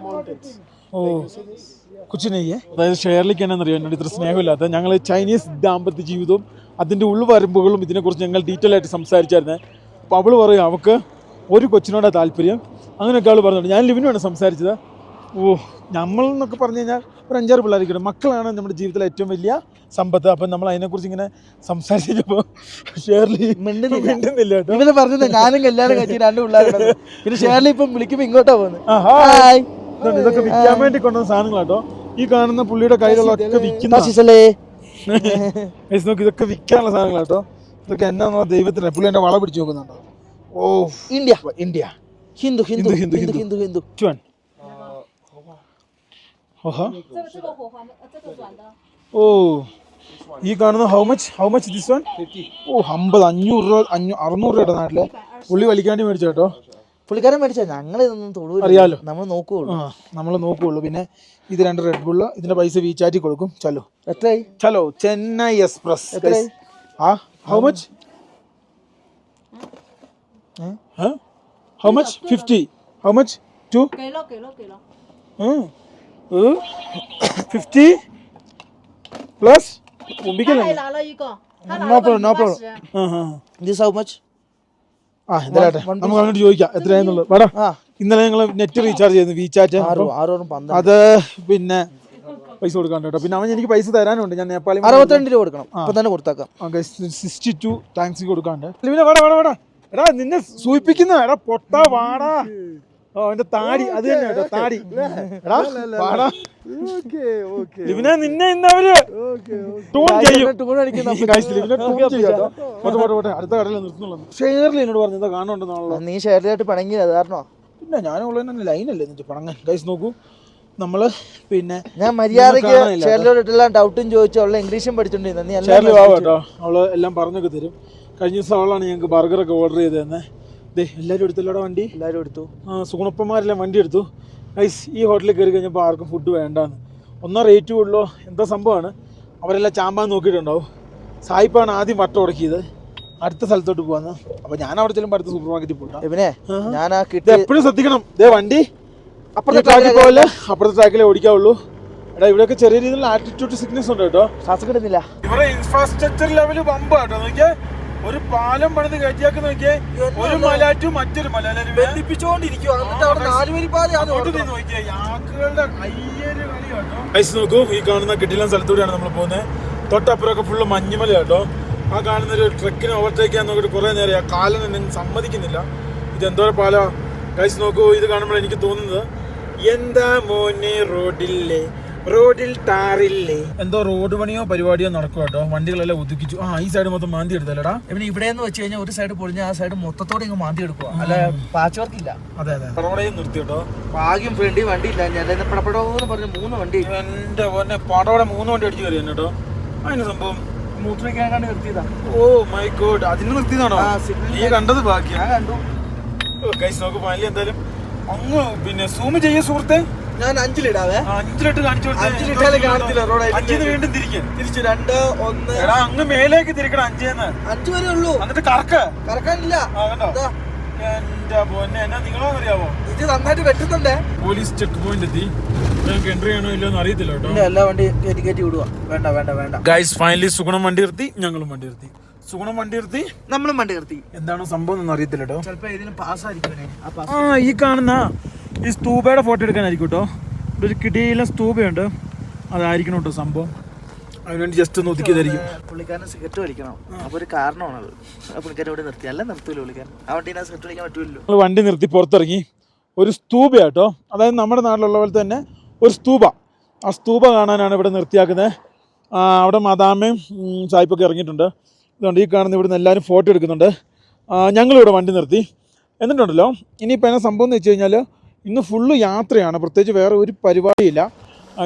ഓ കുച്ച് നെയ്യേ. അതായത് ഷെയർലിക്ക് എന്നാണെന്നറിയാം എന്നോട് ഇത്ര സ്നേഹമില്ലാത്ത. ഞങ്ങൾ ചൈനീസ് ദാമ്പത്യ ജീവിതവും അതിൻ്റെ ഉൾവരമ്പുകളും ഇതിനെക്കുറിച്ച് ഞങ്ങൾ ഡീറ്റെയിൽ ആയിട്ട് സംസാരിച്ചായിരുന്നേ. അപ്പോൾ അവൾ പറയും അവൾക്ക് ഒരു കൊച്ചിനോടാണ് താല്പര്യം. അങ്ങനെയൊക്കെ അവൾ പറഞ്ഞിട്ടുണ്ട്. ഞാൻ ലിവിനുമാണ് സംസാരിച്ചത്. നമ്മൾ എന്നൊക്കെ പറഞ്ഞു കഴിഞ്ഞാൽ ഒരു 5-6 പിള്ളേർക്കുണ്ട്. മക്കളാണ് നമ്മുടെ ജീവിതത്തിലെ ഏറ്റവും വലിയ സമ്പത്ത്. അപ്പം നമ്മൾ അതിനെക്കുറിച്ച് ഇങ്ങനെ സംസാരിച്ചപ്പോൾ ഷേർലി മിണ്ടുന്നില്ല കേട്ടോ. ഇവര് പറഞ്ഞത് ഞാനും കല്യാണം കഴിച്ചു 2 പിള്ളേരുണ്ട്. പിന്നെ ഷേർലി ഇപ്പം വിളിക്കുമ്പോൾ ഇങ്ങോട്ടാ പോകുന്നത്. ഇതൊക്കെ വിൽക്കാൻ വേണ്ടി കൊണ്ടുവന്ന സാധനങ്ങളാട്ടോ. ഈ കാണുന്ന പുള്ളിയുടെ കയ്യിലുള്ളതൊക്കെ വിൽക്കുന്ന നോക്കി, ഇതൊക്കെ വിൽക്കാനുള്ള സാധനങ്ങളാട്ടോ. ഇതൊക്കെ എന്നാ ദൈവത്തിന്. പുള്ളി എന്റെ വള പിടിച്ച് നോക്കുന്നുണ്ടോ? ഓ ഇന്ത്യ ഹിന്ദു ഹിന്ദു ഹിന്ദു ഹിന്ദു ഹിന്ദു ഹിന്ദു ഓ ഈ കാണുന്ന ഹൗ മച്ച് ദിസ് വൺ? ഓ 50, 500 രൂപ, 600 രൂപയുടെ നാട്ടില് പുള്ളി വലിക്കാണ്ടി മേടിച്ചു കേട്ടോ. പുള്ളിക്കാരൻ മേടിച്ചാ ഞങ്ങൾ ഇതൊന്നും തൊടൂല, അറിയാലോ, നമ്മൾ നോക്കുകയുള്ളൂ. നമ്മൾ നോക്കുകയുള്ളൂ. പിന്നെ ഇത് 2 റെഡ് ബുള്ള്, ഇതിന്റെ പൈസ വീച്ചാറ്റി കൊടുക്കും. ചലോ എത്രയായി? ചലോ Chennai Express. How much? How much? 50. How much? 2 50 plus no problem. This how much? എന്തായാലും നമുക്ക് അങ്ങോട്ട് ചോദിക്കാം എത്രയാന്നുള്ളത്. വേടാ, ഇന്നലെ ഞങ്ങൾ നെറ്റ് റീചാർജ് ചെയ്തു വീചാറ്റ്. അത് പിന്നെ പൈസ കൊടുക്കാണ്ട് കേട്ടോ. പിന്നെ അവൻ എനിക്ക് പൈസ തരാനുണ്ട്. ഞാൻ നേപ്പാളി 62 രൂപ കൊടുക്കണം. അപ്പൊ തന്നെ കൊടുത്താക്കാം. 62 താങ്ക്സ് കൊടുക്കാണ്ട്. പിന്നെ വേടാ എടാ നിന്നെ സൂചിപ്പിക്കുന്ന എടാ പൊട്ടാ വാടാ. ഓ അവന്റെ താടി അത് തന്നെ കേട്ടോ, താടി. എടാ വാടാ. ലിവിനെ നിന്നെ ഇന്ന് അവര് ടൂൺ ചെയ്യും. അടുത്ത കടയിൽ നിർത്തുന്നുള്ളൂ. ഷെയർലി എന്നോട് പറഞ്ഞു എന്താ കാണുന്നുണ്ടെന്നാണല്ലോ. നീ ഷെയർലിയായിട്ട് പണങ്ങി അത് കാരണോ? പിന്നെ ഞാനുള്ളതിന് ലൈനല്ലേ എന്നിട്ട് പണങ്ങാൻ. ഗൈസ് നോക്കൂ, നമ്മള് പിന്നെ ഞാൻ മര്യാദക്ക് ഷെയർലിയോടെല്ലാം ഡൗട്ടും ചോദിച്ചു. അവളെ ഇംഗ്ലീഷും പഠിച്ചോണ്ടിരുന്ന ഷെയർലി വാവ് കേട്ടോ. അവള് എല്ലാം പറഞ്ഞൊക്കെ തരും. കഴിഞ്ഞ ദിവസം അവളാണ് ഞങ്ങൾക്ക് ബർഗറൊക്കെ ഓർഡർ ചെയ്ത് തന്നെ. ദേ എല്ലാവരും എടുത്തല്ലോടെ വണ്ടി. എല്ലാവരും എടുത്തു. സുഗുണപ്പന്മാരെല്ലാം വണ്ടി എടുത്തു. ഗൈസ് ഈ ഹോട്ടലിൽ കയറി കഴിഞ്ഞപ്പോൾ ആർക്കും ഫുഡ് വേണ്ടാന്ന്. ഒന്നോ റേറ്റ് കൂടുതലോ എന്താ സംഭവമാണ്. അവരെല്ലാം ചാമ്പാൻ നോക്കിയിട്ടുണ്ടാവും. സായിപ്പാണ് ആദ്യം വട്ടം ഉടക്കിയത് അടുത്ത സ്ഥലത്തോട്ട് പോകാന്ന്. അപ്പോൾ ഞാൻ അവിടെ ചെല്ലുമ്പോൾ അടുത്ത സൂപ്പർ മാർക്കറ്റിൽ പോകാം. ഇവനെ ഞാൻ ആ ഇത് എപ്പോഴും ശ്രദ്ധിക്കണം. ഇതേ വണ്ടി അപ്പുറത്തെ ട്രാക്കിൽ പോകല്ലേ, അപ്പുറത്തെ ട്രാക്കിലേ ഓടിക്കാവുള്ളൂ. എടാ ഇവിടെയൊക്കെ ചെറിയ രീതിയിലുള്ള ആറ്റിറ്റ്യൂഡ് സിക്നസ് ഉണ്ട് കേട്ടോ. ശ്വാസം കിട്ടുന്നില്ല. ഇവരുടെ ഇൻഫ്രാസ്ട്രക്ചർ ലെവല് ബമ്പ് കേട്ടോ. നോക്കിയേ, ഒരു പാലം പണിത് കയറ്റിയാക്കി നോക്കിയേ, ഒരു മല ടു മറ്റൊരു മല ബന്ധിപ്പിച്ചോണ്ടിരിക്കും. നോക്കൂ, ഈ കാണുന്ന കിടിലൻ സ്ഥലത്തൂടെയാണ് നമ്മൾ പോകുന്നത്. തൊട്ടപ്പുറമൊക്കെ ഫുള്ള് മഞ്ഞുമല കേട്ടോ. ആ കാണുന്ന ഒരു ട്രക്കിന് ഓവർടേക്ക് ചെയ്യാൻ നോക്കിയിട്ട് കുറേ നേരം ആ കാലം എന്നെ സമ്മതിക്കുന്നില്ല. ഇതെന്തോരം പാലാ ഗൈസ്. നോക്കൂ, ഇത് കാണുമ്പോൾ എനിക്ക് തോന്നുന്നത് എന്താ മോനെ റോഡിൽ ടാറില്ലേ, എന്തോ റോഡ് പണിയോ പരിപാടിയോ നടക്കും കേട്ടോ. വണ്ടികളെല്ലാം ഒതുക്കിച്ചു. ഈ സൈഡ് മൊത്തം മാന്തി എടുത്തല്ലേടാ. ഇവന് ഇവിടെ എന്ന് വെച്ച് കഴിഞ്ഞാൽ ഒരു സൈഡ് പൊളിഞ്ഞ ആ സൈഡ് മൊത്തത്തോടെ ഇങ്ങ് മാന്തി എടുക്കുക. അല്ല പാച്ച് വർക്ക് ഇല്ല. അതെ പടവടയും നിർത്തി കേട്ടോ. ഭാഗ്യം ഫ്രണ്ടി വണ്ടി ഇല്ല. ഞാൻ പടപടോന്ന് പറഞ്ഞ 3 വണ്ടി. എന്റെ പോലെ പടവടെ 3 വണ്ടി അടിച്ചു കയറി കേട്ടോ. അതിന് സംഭവം മൂത്രയ്ക്കാണ്ട് നിർത്തിയതാ. ഓ മൈ ഗോഡ്, അതിന് നിർത്തിയതാണോ? നീ കണ്ടത് ബാക്കി. ഞാൻ കണ്ടു. ഗൈസ് നോക്ക്, ഫൈനലി എന്തായാലും അങ്ങ് പിന്നെ സൂം ചെയ്യ സുഹൃത്തെ. ഞാൻ 5-ലിടാവേ. 5-ലിട്ട് കാണിച്ചു. 5-ലിട്ടാലേ കാണത്തില്ല റോഡ്. 5 വീണ്ടും തിരിച്ച് 2 1 എടാ അങ്ങ് മേലേക്ക് തിരിക്കണം. 5 വരെ ഉള്ളൂ. എന്നിട്ട് കറക്കാനില്ല. എന്റെ പൊന്നെ, എന്നാ നിങ്ങളോന്നറിയാവോ, ഇത് നന്നായിട്ട് വെട്ടുന്നുണ്ടേ. പോലീസ് ചെക്ക് പോയിന്റ് എത്തി. ഞങ്ങൾക്ക് എൻട്രി ചെയ്യണോ ഇല്ലെന്ന് അറിയത്തില്ല കേട്ടോ. എല്ലാ വണ്ടി കയറ്റി വിടുക. വേണ്ട. ഗൈസ് ഫൈനലി സുഗുണം വണ്ടി നിർത്തി, ഞങ്ങളും വണ്ടി നിർത്തി. സുഗുണം വണ്ടി നിർത്തി, നമ്മളും വണ്ടി നിർത്തി. എന്താണോ സംഭവം ഒന്നും അറിയത്തില്ല കേട്ടോ. ചിലപ്പോ ഇതിന് പാസ്സായിരിക്കും. ഈ കാണുന്ന ഈ സ്തൂബയുടെ ഫോട്ടോ എടുക്കാനായിരിക്കും കേട്ടോ. ഒരു കിടിയിലെ സ്തൂബയുണ്ട്, അതായിരിക്കണം കേട്ടോ സംഭവം. അതിനുവേണ്ടി ജസ്റ്റ് ഒന്ന് ഒതുക്കിയതായിരിക്കും. പുള്ളിക്കാരൻ സിഗരറ്റ് വലിക്കണം. അപ്പൊ ഒരു കാരണമാണത്. പുള്ളിക്കാരൻ ഇവിടെ നിർത്തി. അല്ല നിർത്തൂല പുള്ളിക്കാരൻ. ആ വണ്ടി സിഗരറ്റ് വലിക്കാൻ പറ്റൂല്ലോ. വണ്ടി നിർത്തി പുറത്തിറങ്ങി. ഒരു സ്തൂപ കേട്ടോ. അതായത് നമ്മുടെ നാട്ടിലുള്ള പോലെ തന്നെ ഒരു സ്തൂപ. ആ സ്തൂപ കാണാനാണ് ഇവിടെ നിർത്തിയാക്കുന്നത്. അവിടെ മദാമയും സായിപ്പൊക്കെ ഇറങ്ങിയിട്ടുണ്ട്. ഇതുകൊണ്ട് ഈ കാണുന്ന ഇവിടുന്ന് എല്ലാവരും ഫോട്ടോ എടുക്കുന്നുണ്ട്. ഞങ്ങളിവിടെ വണ്ടി നിർത്തി. എന്നിട്ടുണ്ടല്ലോ, ഇനിയിപ്പോൾ എന്നാ സംഭവം എന്ന് വെച്ച് കഴിഞ്ഞാൽ ഇന്ന് ഫുള്ള് യാത്രയാണ്. പ്രത്യേകിച്ച് വേറെ ഒരു പരിപാടിയില്ല.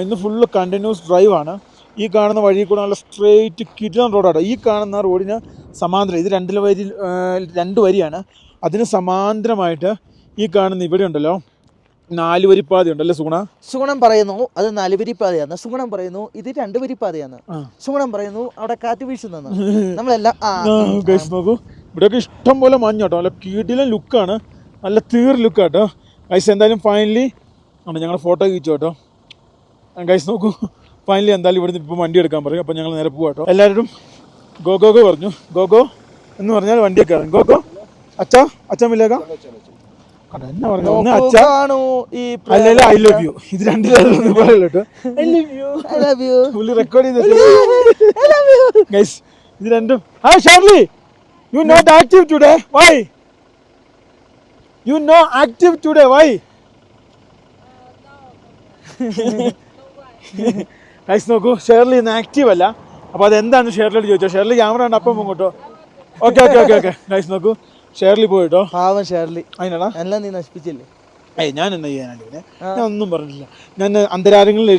ഇന്ന് ഫുള്ള് കണ്ടിന്യൂസ് ഡ്രൈവാണ്. ഈ കാണുന്ന വഴി കൂടെ നല്ല സ്ട്രെയിറ്റ് കിടിലൻ റോഡാണ്. ഈ കാണുന്ന റോഡിന് സമാന്തരം, ഇത് 2 വരിയാണ്. അതിന് സമാന്തരമായിട്ട് ഈ കാണുന്ന ഇവിടെ ഉണ്ടല്ലോ 4 വരിപ്പാത ഉണ്ടല്ലേ സുഗുണം പറയുന്നു അത് 4 വരിപ്പാതയാണ്. സുഗുണം പറയുന്നു ഇത് 2 വരിപ്പാതയാണ്. സുഗുണം പറയുന്നു അവിടെ കാറ്റ് വീശുന്നു. നമ്മളെല്ലാം നോക്കൂ, ഇവിടെയൊക്കെ ഇഷ്ടം പോലെ മഞ്ഞ് കേട്ടോ. നല്ല കിടിലൻ ലുക്കാണ്, നല്ല ലുക്കാട്ടോ ഗൈസ്. എന്തായാലും ഫൈനലി ഞങ്ങൾ ഫോട്ടോ കഴിച്ചു കേട്ടോ. ഗൈസ് നോക്കൂ, ഫൈനലി എന്തായാലും ഇവിടുന്ന് ഇപ്പം വണ്ടി എടുക്കാൻ പറയും. അപ്പോൾ ഞങ്ങൾ നേരെ പോകാം കേട്ടോ. എല്ലാവരും ഗോ പറഞ്ഞു. ഗോ എന്ന് പറഞ്ഞാൽ വണ്ടിയൊക്കെ കയറും. ഗോ അച്ഛാ മില്ലേക്ക എന്നാ പറഞ്ഞു. ഒന്ന് അച്ഛാ അല്ലെങ്കിൽ ഐ ലവ് യു. ഇത് 2 പറയല്ലോ കേട്ടോ. പുള്ളി റെക്കോർഡ് ചെയ്ത് ഗൈസ് ഇത് 2. Hi Shirley, you not active today. Why you no active today? Why? Guys നോക്കൂ, ഷേർലി ഇന്ന് ആക്റ്റീവ് അല്ല. അപ്പോൾ അതെന്താണെന്ന് ഷേർലിയോട് ചോദിച്ചോ. ഷേർലി ക്യാമറ ഉണ്ട്, അപ്പം പോകും കേട്ടോ. ഓക്കെ ഗൈസ് നോക്കൂ, ഷേർലി പോയിട്ടോ. പാവം ഷേർലി. അതിനാടാ എല്ലാം നീ നശിപ്പിച്ചില്ലേ? ഞാൻ എന്നാ ചെയ്യാനാണ്? ഞാൻ ഒന്നും പറഞ്ഞില്ല. ഞാൻ അന്തരാരങ്ങളിൽ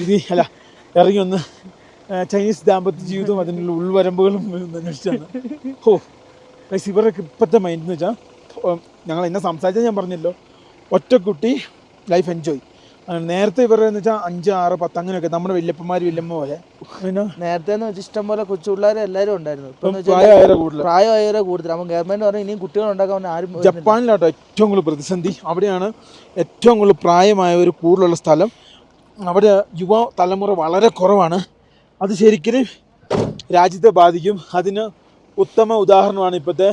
ഇറങ്ങി ഒന്ന് ചൈനീസ് ദാമ്പത്യ ജീവിതവും അതിനുള്ള ഉൾവരമ്പുകളും അന്വേഷിച്ചാണ്. ഗൈസ് ഇവരൊക്കെ ഇപ്പോഴത്തെ മൈൻഡ് എന്ന് വെച്ചാൽ, ഞങ്ങൾ എന്നെ സംസാരിച്ചാൽ ഞാൻ പറഞ്ഞല്ലോ, ഒറ്റക്കുട്ടി ലൈഫ് എൻജോയ്. നേരത്തെ ഇവരുടെ എന്ന് വെച്ചാൽ 5, 6, 10 അങ്ങനെയൊക്കെ നമ്മുടെ വല്യപ്പന്മാർ വല്യമ്മ പോലെ. നേരത്തെ ഇഷ്ടം പോലെ കൊച്ചു പിള്ളേർ എല്ലാവരും ഉണ്ടായിരുന്നു. പ്രായമായവരെ കൂടുതൽ. അപ്പം ഗവൺമെന്റ് പറഞ്ഞു ഇനിയും കുട്ടികൾ ഉണ്ടാക്കാൻ ആരും. ജപ്പാനിലാട്ടോ ഏറ്റവും കൂടുതൽ പ്രതിസന്ധി. അവിടെയാണ് ഏറ്റവും കൂടുതൽ പ്രായമായവർ കൂടുതലുള്ള സ്ഥലം. അവിടെ യുവ തലമുറ വളരെ കുറവാണ്. അത് ശരിക്കും രാജ്യത്തെ ബാധിക്കും. അതിന് ഉത്തമ ഉദാഹരണമാണ് ഇപ്പോഴത്തെ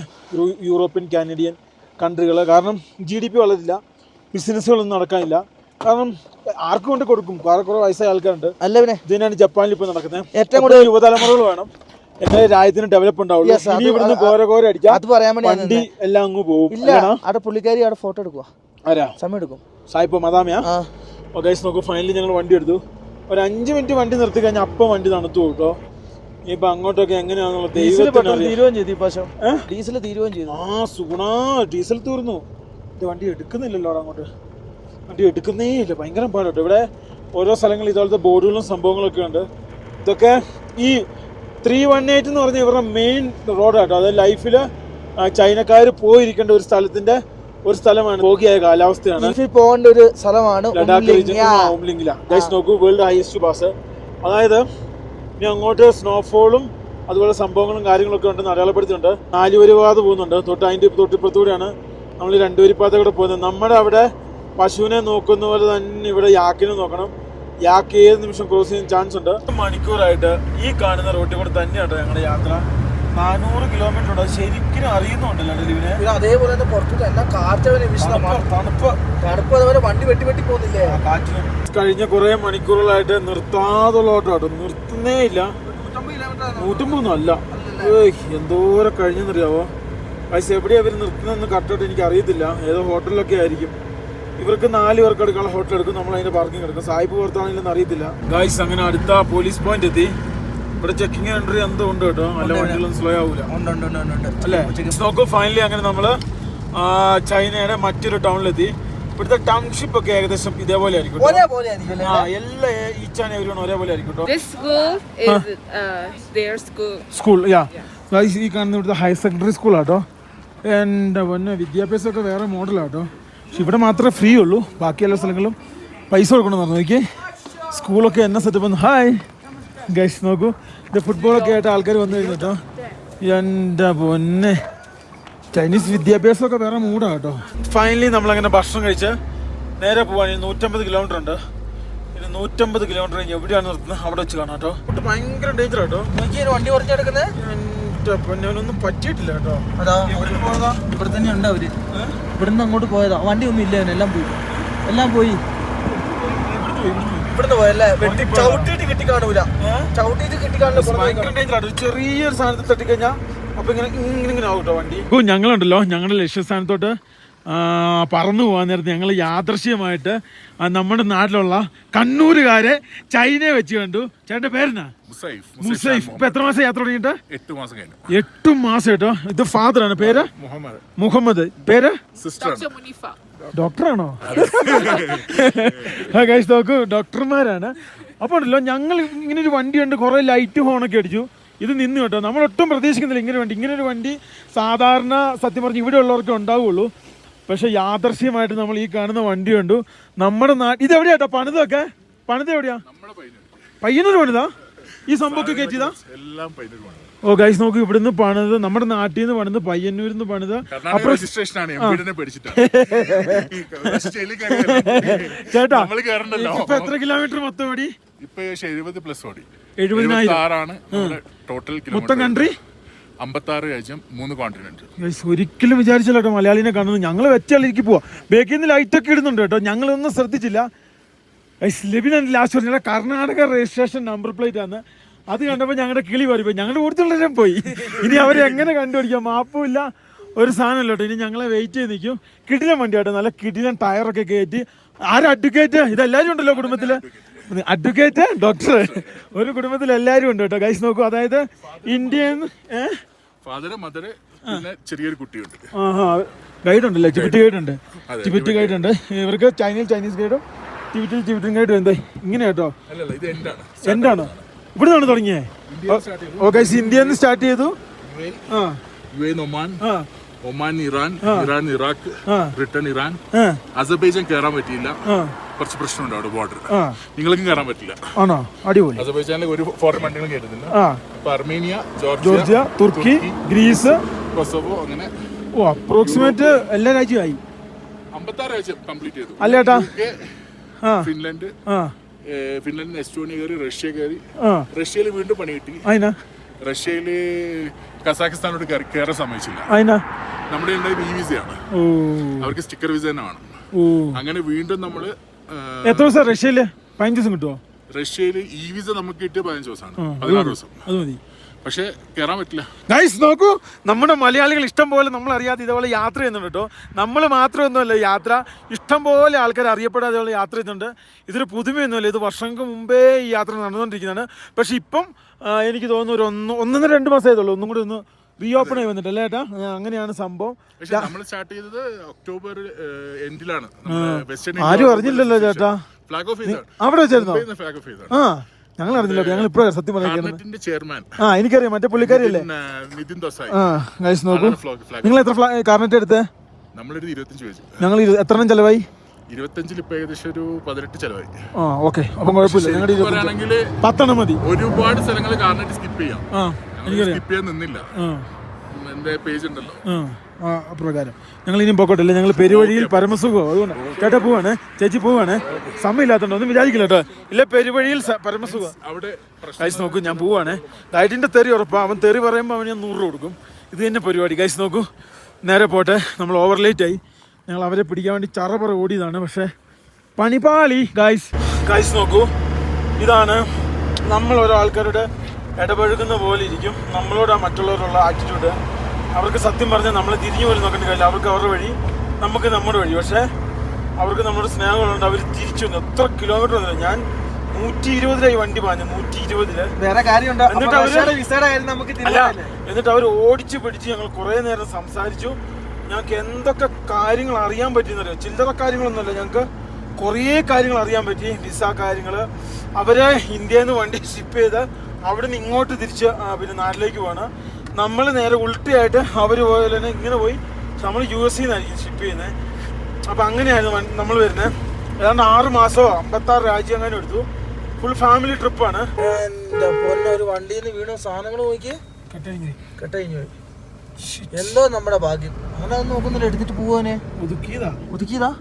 യൂറോപ്യൻ കാനഡിയൻ കൺട്രികൾ. കാരണം GDP വളരില്ല, ബിസിനസ്സുകളൊന്നും നടക്കാനില്ല. കാരണം ആർക്കും കൊണ്ട് കൊടുക്കും. കുറെ വയസ്സായ ആൾക്കാരുണ്ട്. അല്ല പിന്നെ ഇതിനാണ് ജപ്പാനിൽ ഇപ്പോൾ നടക്കുന്നത്. ഏറ്റവും കൂടുതൽ യുവതലമുറകൾ വേണം, എന്നാലേ രാജ്യത്തിന് ഡെവലപ്പ് ഉണ്ടാവുള്ളൂ. ഇനി ഇവിടുന്ന് കോര അടിക്കാം, വണ്ടി എല്ലാം അങ്ങ് പോകും. അവിടെ പുള്ളിക്കാരി അവിടെ ഫോട്ടോ എടുക്കുക. ആരാ? സമയം എടുക്കും. സായിപ്പോ മദാമയാ? ഗൈസ് നോക്കൂ, ഫൈനലി ഞങ്ങൾ വണ്ടി എടുത്തു. ഒരു 5 മിനിറ്റ് വണ്ടി നിർത്തി കഴിഞ്ഞാൽ അപ്പം വണ്ടി തണുത്തു കേട്ടോ. ഇപ്പൊ അങ്ങോട്ടൊക്കെ എങ്ങനെയാണെന്നുള്ള ഡീസൽ തീരുകയും ചെയ്തു. സുഗുണാ, ഡീസൽ തീർന്നു. ഇത് വണ്ടി എടുക്കുന്നില്ലല്ലോ അങ്ങോട്ട്. വണ്ടി എടുക്കുന്നേ ഇല്ല, ഭയങ്കര പാടോട്ടോ. ഇവിടെ ഓരോ സ്ഥലങ്ങളിൽ ഇതുപോലത്തെ ബോർഡുകളും സംഭവങ്ങളൊക്കെ ഉണ്ട്. ഇതൊക്കെ ഈ 318 എന്ന് പറഞ്ഞ ഇവരുടെ മെയിൻ റോഡാട്ടോ. അതായത് ലൈഫിൽ ചൈനക്കാർ പോയിരിക്കേണ്ട ഒരു സ്ഥലത്തിൻ്റെ ഒരു സ്ഥലമാണ്. പോകിയായ കാലാവസ്ഥയാണ്. ബീച്ചിൽ പോകേണ്ട ഒരു സ്ഥലമാണ് ലഡാക്ക് റീജിയൻ ഉംലിംഗ്ല. ഗൈസ് നോക്കൂ, വേൾഡ് ഹൈയസ്റ്റ് പാസ്. അതായത് ഇനി അങ്ങോട്ട് സ്നോഫോളും അതുപോലെ സംഭവങ്ങളും കാര്യങ്ങളൊക്കെ ഉണ്ടെന്ന് അടയാളപ്പെടുത്തിയിട്ടുണ്ട്. 4 വരിപാത പോകുന്നുണ്ട്. അതിൻ്റെ തൊട്ടിപ്പുറത്തൂടെയാണ് നമ്മൾ 2 വരിപ്പാത കൂടെ പോകുന്നത്. നമ്മുടെ അവിടെ പശുവിനെ നോക്കുന്ന പോലെ തന്നെ ഇവിടെ യാക്കിനെ നോക്കണം. യാക്ക് ഏത് നിമിഷം ക്രോസ് ചെയ്യാൻ ചാൻസ് ഉണ്ട്. മണിക്കൂറായിട്ട് ഈ കാണുന്ന റോട്ടിൽ കൂടെ തന്നെയാണ് ഞങ്ങളുടെ യാത്ര. 400 കിലോമീറ്റർ ഉണ്ട്. അത് ശരിക്കും അറിയുന്നുണ്ടല്ലോ ഡെലിവിനെ. അതേപോലെ തന്നെ പുറത്തോട്ട് എല്ലാം തണുപ്പ് അതുപോലെ വണ്ടി വെട്ടി പോകുന്നില്ലേ കാറ്റ്. കഴിഞ്ഞ കുറെ മണിക്കൂറുകളായിട്ട് നിർത്താതുള്ള ഓട്ടോ കേട്ടോ, നിർത്തുന്നേ ഇല്ല. 150 അല്ല, എന്തോരം കഴിഞ്ഞെന്നറിയാവോ. പൈസ എവിടെയാ അവർ നിർത്തുന്നതെന്ന് കറക്റ്റായിട്ട് എനിക്ക് അറിയത്തില്ല. ഏതോ ഹോട്ടലിലൊക്കെ ആയിരിക്കും. ഇവർക്ക് 4 പേർക്ക് എടുക്കാനുള്ള ഹോട്ടൽ എടുക്കും, നമ്മൾ അതിന്റെ പാർക്കിംഗ് എടുക്കും. സായിപ്പ് പുറത്താണെങ്കിലും അറിയത്തില്ല. ഗായ്സ് അങ്ങനെ അടുത്ത പോലീസ് പോയിന്റ് എത്തി. ഇവിടെ ചെക്കിങ് എൻട്രി എന്തോ ഉണ്ട് കേട്ടോ, നല്ല വണ്ടികളൊന്നും സ്ലോ ആവൂല അല്ലേ. നോക്കൂ, ഫൈനലി അങ്ങനെ നമ്മള് ചൈനയുടെ മറ്റൊരു ടൗണിലെത്തി. ഇവിടുത്തെ ടൗൺഷിപ്പ് ഒക്കെ ഏകദേശം ഇതേപോലെ ആയിരിക്കും. എല്ലാ ഈച്ച് ആൻഡ് എവരി വൺ ഒരേപോലെ ആയിരിക്കും സ്കൂൾ. ഈ കാണുന്ന ഇവിടുത്തെ ഹയർ സെക്കൻഡറി സ്കൂളാട്ടോ. എൻ്റെ പൊന്നെ, വിദ്യാഭ്യാസമൊക്കെ വേറെ മോഡലാട്ടോ. പക്ഷെ ഇവിടെ മാത്രമേ ഫ്രീ ഉള്ളൂ, ബാക്കി എല്ലാ സ്ഥലങ്ങളിലും പൈസ കൊടുക്കണം പറഞ്ഞു. നോക്കി സ്കൂളൊക്കെ എന്നെ സെറ്റപ്പ് വന്നു. ഹായ് ഗൈസ് നോക്കൂ, ഇത് ഫുട്ബോളൊക്കെ ആയിട്ട് ആൾക്കാർ വന്നു കഴിഞ്ഞു കേട്ടോ. എൻ്റെ പൊന്നെ, ചൈനീസ് വിദ്യാഭ്യാസമൊക്കെ വേറെ മൂടാണ് കേട്ടോ. ഫൈനലി നമ്മളങ്ങനെ ഭക്ഷണം കഴിച്ച് നേരെ പോവാൻ 150 കിലോമീറ്റർ ഉണ്ട്. ഇത് 150 കിലോമീറ്റർ കഴിഞ്ഞ് എവിടെയാണ് നിർത്തുന്നത് അവിടെ വെച്ച് കാണാം കേട്ടോ. ഇത് ഭയങ്കര ഡേഞ്ചർ കേട്ടോ. വണ്ടി കുറച്ചെടുക്കുന്നത് എൻ്റെ പൊന്നൊന്നും പറ്റിയിട്ടില്ല കേട്ടോ. ഇവിടെ തന്നെ ഉണ്ട് അവര്. ഇവിടുന്ന് അങ്ങോട്ട് പോയതാ, വണ്ടി ഒന്നും ഇല്ല, എല്ലാം പോയി. ഇവിടുന്ന് പോയല്ലേ, ചവിട്ടിട്ട് കിട്ടി കാണൂല. ചെറിയൊരു സാധനത്തിൽ തട്ടിക്കഴിഞ്ഞാൽ അപ്പൊ ഇങ്ങനെ ആവും കേട്ടോ വണ്ടി. ഞങ്ങളുണ്ടല്ലോ, ഞങ്ങളുടെ ലക്ഷ്യസ്ഥാനത്തോട്ട് പറന്നു പോകാൻ നേരത്തെ ഞങ്ങൾ യാദൃശ്യമായിട്ട് നമ്മുടെ നാട്ടിലുള്ള കണ്ണൂരുകാരെ ചൈനയെ വെച്ച് കണ്ടു. ചേട്ടന്റെ പേരെന്നാ? മുസൈഫ്. ഇപ്പൊ എത്ര മാസം യാത്ര തുടങ്ങിയിട്ട്? 8 മാസം കേട്ടോ. ഇത് ഫാദറാണ്. പേര് മുഹമ്മദ്. പേര് ഡോക്ടറാണോ? ഗൈസ് നോക്കൂ, ഡോക്ടർമാരാണ്. അപ്പോൾ ഉണ്ടല്ലോ, ഞങ്ങൾ ഇങ്ങനെ ഒരു വണ്ടി ഉണ്ട്, കുറെ ലൈറ്റ് ഹോണൊക്കെ അടിച്ചു. ഇത് നിന്ന് കേട്ടോ, നമ്മളൊട്ടും പ്രതീക്ഷിക്കുന്നില്ല ഇങ്ങനൊരു വണ്ടി സാധാരണ സത്യം പറഞ്ഞ് ഇവിടെ ഉള്ളവർക്ക് ഉണ്ടാവുള്ളൂ. പക്ഷെ യാദർശ്യമായിട്ട് നമ്മൾ ഈ കാണുന്ന വണ്ടി കണ്ടു. നമ്മുടെ ഇതെവിടെയാ കേട്ടോ പണിതൊക്കെ? പണിത് എവിടെയാ? പയ്യന്നൂർ പണിതാ ഈ സംഭവമൊക്കെ കയറ്റിയതാ? ഓ ഗൈസ് നോക്കൂ, ഇവിടുന്ന് പണിത് നമ്മുടെ നാട്ടിൽ നിന്ന് പണിത് പയ്യന്നൂരിൽ നിന്ന് പണിത്. ചേട്ടാ ഇപ്പൊ എത്ര കിലോമീറ്റർ മൊത്തം ഓടി? 70,000 മൊത്തം കൺട്രി 56 രാജ്യം 3 കോണ്ടിനെന്റ്. ഒരിക്കലും വിചാരിച്ചില്ല കേട്ടോ മലയാളിനെ കാണുന്നത്. ഞങ്ങൾ വെച്ചാലേക്ക് പോവാ, ബേക്കിൽ നിന്ന് ലൈറ്റൊക്കെ ഇടുന്നുണ്ട് കേട്ടോ. ഞങ്ങളൊന്നും ശ്രദ്ധിച്ചില്ല. ലെബിനാണ് ലാസ്റ്റ് പറഞ്ഞ കർണാടക രജിസ്ട്രേഷൻ നമ്പർ പ്ലേറ്റ് ആണ്. അത് കണ്ടപ്പോൾ ഞങ്ങളുടെ കിളി പാറിപ്പോയി. ഞങ്ങളുടെ കൂടുതലും പോയി. ഇനി അവരെ എങ്ങനെ കണ്ടുപിടിക്കാം? മാപ്പുമില്ല, ഒരു സാധനമല്ല കേട്ടോ. ഇനി ഞങ്ങളെ വെയിറ്റ് ചെയ്ത് നിൽക്കും. കിടിലൻ വണ്ടി കേട്ടോ, നല്ല കിടിലൻ ടയറൊക്കെ കയറ്റി. ആരും അഡ്വക്കേറ്റ്, ഇതെല്ലാവരും ഉണ്ടല്ലോ കുടുംബത്തില്. അഡ്വക്കേറ്റ്, ഡോക്ടർ, ഒരു കുടുംബത്തിൽ എല്ലാവരും ഉണ്ട് കേട്ടോ. ഗൈസ് നോക്കൂ, അതായത് ഇന്ത്യൻ ചെറിയൊരു കുട്ടിയുണ്ട്. ഗൈഡ് ഉണ്ടല്ലേ, ടിബറ്റ് ഗൈഡ് ഉണ്ട്. ടിബറ്റ് ഗൈഡ് ഉണ്ട് ഇവർക്ക്. ചൈനീസ് ഗൈഡും ടിബറ്റൻ ഗൈഡും എന്താ ഇങ്ങനെ കേട്ടോ. എന്താണോ ഇവിടെ നിന്നാണ് തുടങ്ങിയത്? ഓ ഗൈസ്, ഇന്ത്യയിൽ നിന്ന് സ്റ്റാർട്ട് ചെയ്തു. Oman, Iran, Iraq, Britain, Iran, Azerbaijan കയറാൻ പറ്റിയില്ല. കുറച്ച് പ്രശ്നമുണ്ട് അവിടെ ബോർഡർ. നിങ്ങൾക്കും കയറാൻ പറ്റില്ല. ആണോ? അടിപൊളി. അസർബൈജാനിലെ ഒരു ഫോറിൻ വണ്ടികളും കയറ്റുന്നില്ല. അപ്പൊ അർമേനിയ, ജോർജിയ, തുർക്കി, ഗ്രീസ്, കൊസോവോ, അങ്ങനെ അപ്രോക്സിമേറ്റ് എല്ലാ രാജ്യമായി 56 രാജ്യം കംപ്ലീറ്റ് ചെയ്തു. അല്ല ചേട്ടാ, ഫിൻലൻഡ്, ഫിൻലൻഡിന് എസ്റ്റോണിയ കയറി, റഷ്യ കയറി. റഷ്യയിൽ വീണ്ടും പണി കിട്ടി. റഷ്യയില് കസാഖിസ്ഥാനോട് കയറാൻ സമ്മതിച്ചില്ല. നമ്മുടെ ഉണ്ടായത് ഈ വിസയാണ്, അവർക്ക് സ്റ്റിക്കർ വിസ തന്നെ വേണം. അങ്ങനെ വീണ്ടും നമ്മള് എത്ര ദിവസം റഷ്യയില്? 15 ദിവസം കിട്ടുമോ? റഷ്യയില് ഈ വിസ നമുക്ക് കിട്ടിയ 15 ദിവസമാണ്, 16 ദിവസം. അത് മതി, പക്ഷെ കയറാൻ പറ്റില്ല. ഗൈസ് നോക്കൂ, നമ്മുടെ മലയാളികൾ ഇഷ്ടം പോലെ നമ്മൾ അറിയാതെ ഇതേപോലെ യാത്ര ചെയ്യുന്നുണ്ട് കേട്ടോ. നമ്മൾ മാത്രമൊന്നുമല്ല യാത്ര, ഇഷ്ടം പോലെ ആൾക്കാർ അറിയപ്പെടാതെ യാത്ര ചെയ്യുന്നുണ്ട്. ഇതൊരു പുതുമയൊന്നുമല്ല, ഇത് വർഷങ്ങൾക്ക് മുമ്പേ ഈ യാത്ര നടന്നുകൊണ്ടിരിക്കുന്നതാണ്. പക്ഷെ ഇപ്പം എനിക്ക് തോന്നുന്നു ഒരു 1-2 മാസമേ ആയതുള്ളൂ, ഒന്നും കൂടി ഒന്ന് റീഓപ്പൺ ആയി വന്നിട്ടല്ലേ ഏട്ടാ? അങ്ങനെയാണ് സംഭവം. നമ്മൾ സ്റ്റാർട്ട് ചെയ്തത് ഒക്ടോബർ എൻഡിലാണ്. ആരും അറിഞ്ഞില്ലല്ലോ ചേട്ടാ, അവിടെ വെച്ചായിരുന്നോ? ആ, ഞങ്ങൾ അറിഞ്ഞില്ല, ഞങ്ങൾ ഇപ്പോഴാണ് സത്യം പറയുന്നത്. ചെയർമാൻ എനിക്കറിയാം, മറ്റേ പുള്ളിക്കാരിയല്ലേ? നിതിൻ ദേശായി. ഗൈസ് നോക്കൂ, നിങ്ങൾ എത്ര കാർനെറ്റ് എടുത്തേ? നമ്മളൊരു 25 വെച്ചു. ഞങ്ങൾ എത്ര എണ്ണം ചെലവായി? 25 ഇപ്പൊ ഏകദേശം ഒരു 18 ചെലവായി. ആ ഓക്കെ, അപ്പം കുഴപ്പമില്ല. ഞങ്ങളുടെ 10 എണ്ണം മതി. ഒരുപാട് സ്ഥലങ്ങൾ കാറിനായിട്ട് സ്കിപ്പ് ചെയ്യാം. സ്കിപ്പ് ചെയ്യാൻ നിന്നില്ല. എന്റെ പേജ് ഉണ്ടല്ലോ പ്രകാരം ഞങ്ങൾ ഇനിയും പോക്കോട്ടില്ല. ഞങ്ങൾ പെരുവഴിയിൽ പരമസുഖം. അതുകൊണ്ട് ചേട്ടാ പോവാണ്, ചേച്ചി പോവാണ്. സമയമില്ലാത്തതുകൊണ്ട് ഒന്നും വിചാരിക്കില്ല കേട്ടോ. ഇല്ല, പെരുവഴിയിൽ പരമസുഖം. അവിടെ ഗൈസ് നോക്കൂ, ഞാൻ പോവാണ്. ഡയറ്റിന്റെ തെറി ഉറപ്പാണ്. അവൻ തെറി പറയുമ്പോൾ അവൻ ഞാൻ 100 രൂപ കൊടുക്കും. ഇത് തന്നെ പരിപാടി. ഗൈസ് നോക്കൂ, നേരെ പോട്ടെ. നമ്മൾ ഓവർ ലേറ്റ് ആയി. ഞങ്ങൾ അവരെ പിടിക്കാൻ വേണ്ടി ചറപറ ഓടിയതാണ്, പക്ഷേ പണിപാളി. ഗൈസ് നോക്കൂ, ഇതാണ് നമ്മൾ ഓരോ ആൾക്കാരുടെ ഇടപഴകുന്ന പോലെ ഇരിക്കും നമ്മളോട് മറ്റുള്ളവരുള്ള ആറ്റിറ്റ്യൂഡ്. അവർക്ക് സത്യം പറഞ്ഞാൽ നമ്മളെ തിരിഞ്ഞു പോലും നോക്കേണ്ട കാര്യമില്ല. അവർക്ക് അവരുടെ വഴി, നമുക്ക് നമ്മുടെ വഴി. പക്ഷേ അവർക്ക് നമ്മുടെ സ്നേഹങ്ങളുണ്ട്. അവർ തിരിച്ചു വന്നു. എത്ര കിലോമീറ്റർ വന്നില്ല. ഞാൻ 120 വണ്ടി പാഞ്ഞു, 120. വേറെ കാര്യമുണ്ടോ? എന്നിട്ട് അവർ ഓടിച്ച് പിടിച്ച് ഞങ്ങൾ കുറേ നേരം സംസാരിച്ചു. ഞങ്ങൾക്ക് എന്തൊക്കെ കാര്യങ്ങൾ അറിയാൻ പറ്റിയെന്നറിയാം. ചില്ലറ കാര്യങ്ങളൊന്നുമല്ല, ഞങ്ങൾക്ക് കുറേ കാര്യങ്ങൾ അറിയാൻ പറ്റി. വിസ കാര്യങ്ങൾ, അവരെ ഇന്ത്യയിൽ നിന്ന് വണ്ടി ഷിപ്പ് ചെയ്ത് അവിടെ നിന്ന് ഇങ്ങോട്ട് തിരിച്ച് പിന്നെ നാട്ടിലേക്ക് പോവാണ്. നമ്മൾ നേരെ ഉൾട്ടയായിട്ട് അവർ പോലെ തന്നെ ഇങ്ങനെ പോയി. നമ്മൾ US നിന്നായിരിക്കും ഷിപ്പ് ചെയ്യുന്നത്. അപ്പം അങ്ങനെയായിരുന്നു നമ്മൾ വരുന്നത്. ഏതാണ്ട് 6 മാസമോ 56 രാജ്യം അങ്ങനെ എടുത്തു. ഫുൾ ഫാമിലി ട്രിപ്പാണ്. എന്റെ പൊന്നെ, ഒരു വണ്ടിയിൽ നിന്ന് വീണ സാധനങ്ങൾ നോക്കി കെട്ടഴിഞ്ഞു പോയി. എന്തോ നമ്മുടെ ഭാഗ്യം. അങ്ങനെ നോക്കുന്നില്ല, എടുത്തിട്ട് പോവാനെ. ഒതുക്കിയതാ.